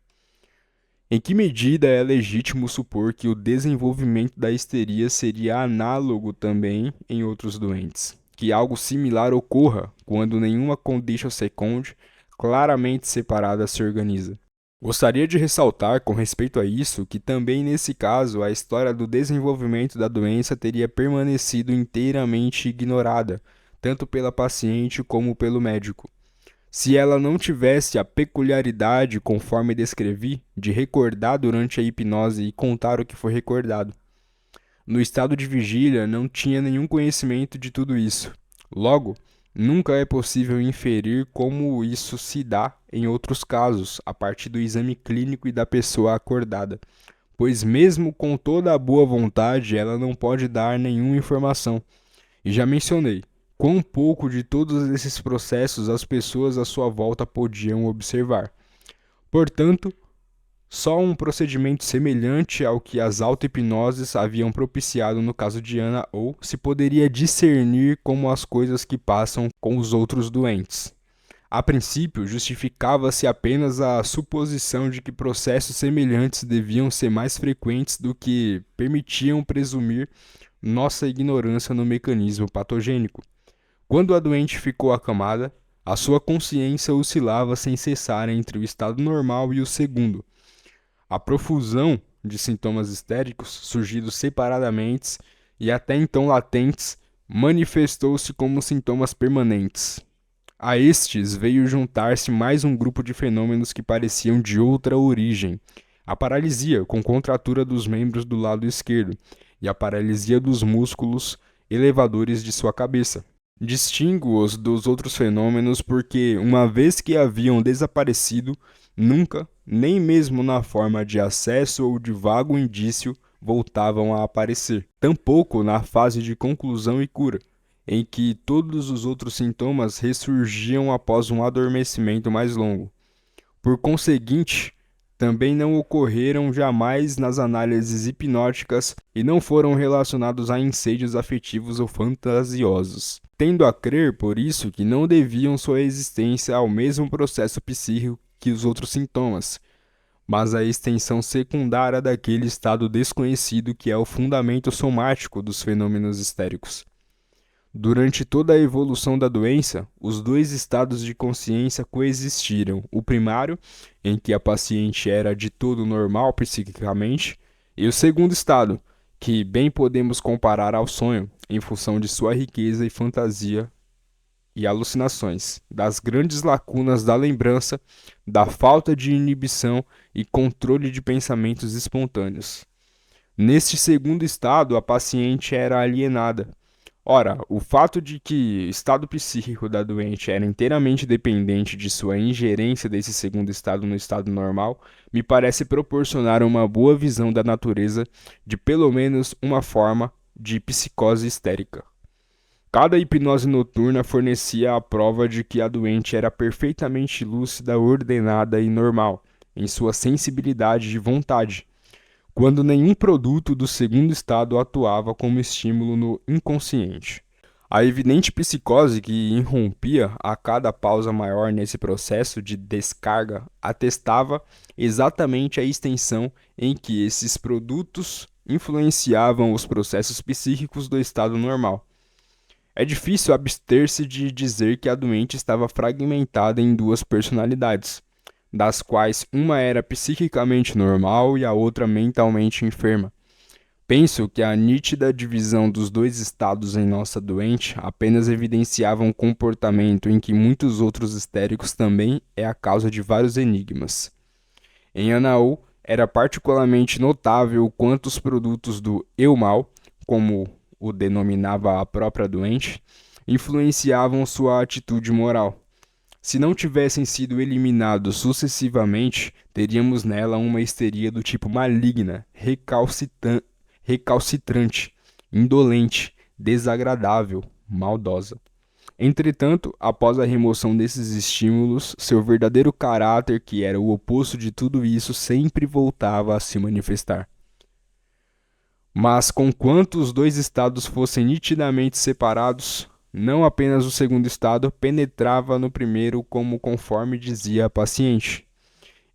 Em que medida é legítimo supor que o desenvolvimento da histeria seria análogo também em outros doentes? Que algo similar ocorra quando nenhuma condition second claramente separada se organiza. Gostaria de ressaltar com respeito a isso que também nesse caso a história do desenvolvimento da doença teria permanecido inteiramente ignorada, tanto pela paciente como pelo médico. Se ela não tivesse a peculiaridade, conforme descrevi, de recordar durante a hipnose e contar o que foi recordado. No estado de vigília, não tinha nenhum conhecimento de tudo isso. Logo, nunca é possível inferir como isso se dá em outros casos, a partir do exame clínico e da pessoa acordada, pois mesmo com toda a boa vontade, ela não pode dar nenhuma informação. E já mencionei quão pouco de todos esses processos as pessoas à sua volta podiam observar. Portanto, só um procedimento semelhante ao que as auto-hipnoses haviam propiciado no caso de Ana ou se poderia discernir como as coisas que passam com os outros doentes. A princípio, justificava-se apenas a suposição de que processos semelhantes deviam ser mais frequentes do que permitiam presumir nossa ignorância no mecanismo patogênico. Quando a doente ficou acamada, a sua consciência oscilava sem cessar entre o estado normal e o segundo. A profusão de sintomas histéricos, surgidos separadamente e até então latentes, manifestou-se como sintomas permanentes. A estes veio juntar-se mais um grupo de fenômenos que pareciam de outra origem: a paralisia, com contratura dos membros do lado esquerdo, e a paralisia dos músculos elevadores de sua cabeça. Distingo-os dos outros fenômenos porque, uma vez que haviam desaparecido, nunca, nem mesmo na forma de acesso ou de vago indício, voltavam a aparecer. Tampouco na fase de conclusão e cura, em que todos os outros sintomas ressurgiam após um adormecimento mais longo. Por conseguinte, também não ocorreram jamais nas análises hipnóticas e não foram relacionados a ensejos afetivos ou fantasiosos. Tendo a crer, por isso, que não deviam sua existência ao mesmo processo psíquico que os outros sintomas, mas a extensão secundária daquele estado desconhecido que é o fundamento somático dos fenômenos histéricos. Durante toda a evolução da doença, os dois estados de consciência coexistiram: o primário, em que a paciente era de todo normal psiquicamente, e o segundo estado, que bem podemos comparar ao sonho, em função de sua riqueza e fantasia e alucinações, das grandes lacunas da lembrança, da falta de inibição e controle de pensamentos espontâneos. Neste segundo estado, a paciente era alienada. Ora, o fato de que o estado psíquico da doente era inteiramente dependente de sua ingerência desse segundo estado no estado normal, me parece proporcionar uma boa visão da natureza de pelo menos uma forma de psicose histérica. Cada hipnose noturna fornecia a prova de que a doente era perfeitamente lúcida, ordenada e normal em sua sensibilidade de vontade, quando nenhum produto do segundo estado atuava como estímulo no inconsciente. A evidente psicose que irrompia a cada pausa maior nesse processo de descarga atestava exatamente a extensão em que esses produtos influenciavam os processos psíquicos do estado normal. É difícil abster-se de dizer que a doente estava fragmentada em duas personalidades, das quais uma era psiquicamente normal e a outra mentalmente enferma. Penso que a nítida divisão dos dois estados em nossa doente apenas evidenciava um comportamento em que muitos outros histéricos também é a causa de vários enigmas. Em Anaú, era particularmente notável o quanto os produtos do eu mal, como o denominava a própria doente, influenciavam sua atitude moral. Se não tivessem sido eliminados sucessivamente, teríamos nela uma histeria do tipo maligna, recalcitrante, indolente, desagradável, maldosa. Entretanto, após a remoção desses estímulos, seu verdadeiro caráter, que era o oposto de tudo isso, sempre voltava a se manifestar. Mas, conquanto os dois estados fossem nitidamente separados, não apenas o segundo estado penetrava no primeiro como conforme dizia a paciente.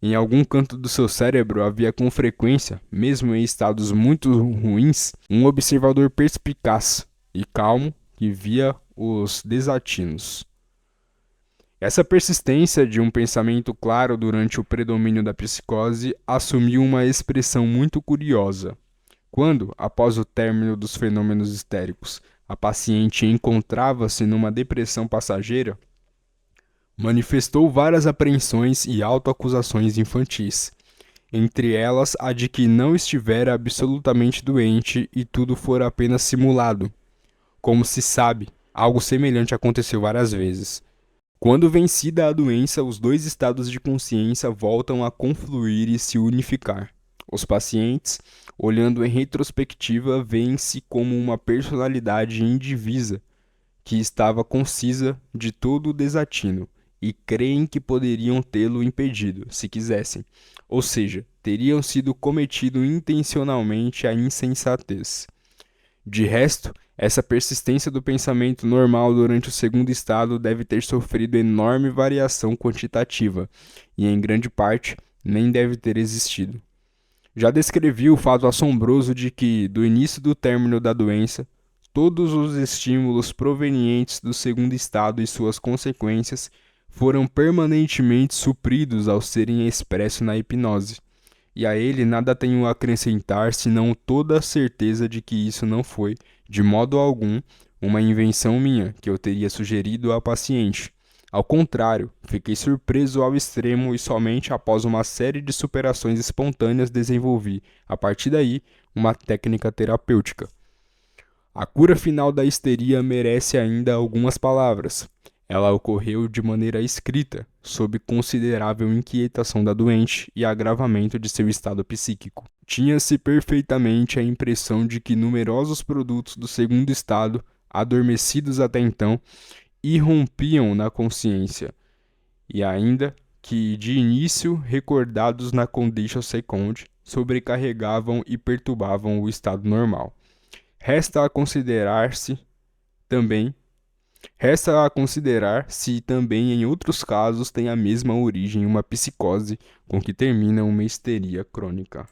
Em algum canto do seu cérebro havia com frequência, mesmo em estados muito ruins, um observador perspicaz e calmo que via os desatinos. Essa persistência de um pensamento claro durante o predomínio da psicose assumiu uma expressão muito curiosa. Quando, após o término dos fenômenos histéricos, a paciente encontrava-se numa depressão passageira, manifestou várias apreensões e autoacusações infantis, entre elas a de que não estivera absolutamente doente e tudo fora apenas simulado. Como se sabe, algo semelhante aconteceu várias vezes. Quando vencida a doença, os dois estados de consciência voltam a confluir e se unificar. Os pacientes, olhando em retrospectiva, veem-se como uma personalidade indivisa que estava concisa de todo o desatino e creem que poderiam tê-lo impedido, se quisessem. Ou seja, teriam sido cometido intencionalmente a insensatez. De resto, essa persistência do pensamento normal durante o segundo estado deve ter sofrido enorme variação quantitativa e, em grande parte, nem deve ter existido. Já descrevi o fato assombroso de que, do início do término da doença, todos os estímulos provenientes do segundo estado e suas consequências foram permanentemente supridos ao serem expressos na hipnose, e a ele nada tenho a acrescentar senão toda a certeza de que isso não foi, de modo algum, uma invenção minha que eu teria sugerido à paciente. Ao contrário, fiquei surpreso ao extremo e somente após uma série de superações espontâneas desenvolvi, a partir daí, uma técnica terapêutica. A cura final da histeria merece ainda algumas palavras. Ela ocorreu de maneira escrita, sob considerável inquietação da doente e agravamento de seu estado psíquico. Tinha-se perfeitamente a impressão de que numerosos produtos do segundo estado, adormecidos até então, irrompiam na consciência, e ainda que, de início, recordados na condition second, sobrecarregavam e perturbavam o estado normal. Resta a considerar-se também Resta a considerar se também em outros casos tem a mesma origem uma psicose com que termina uma histeria crônica.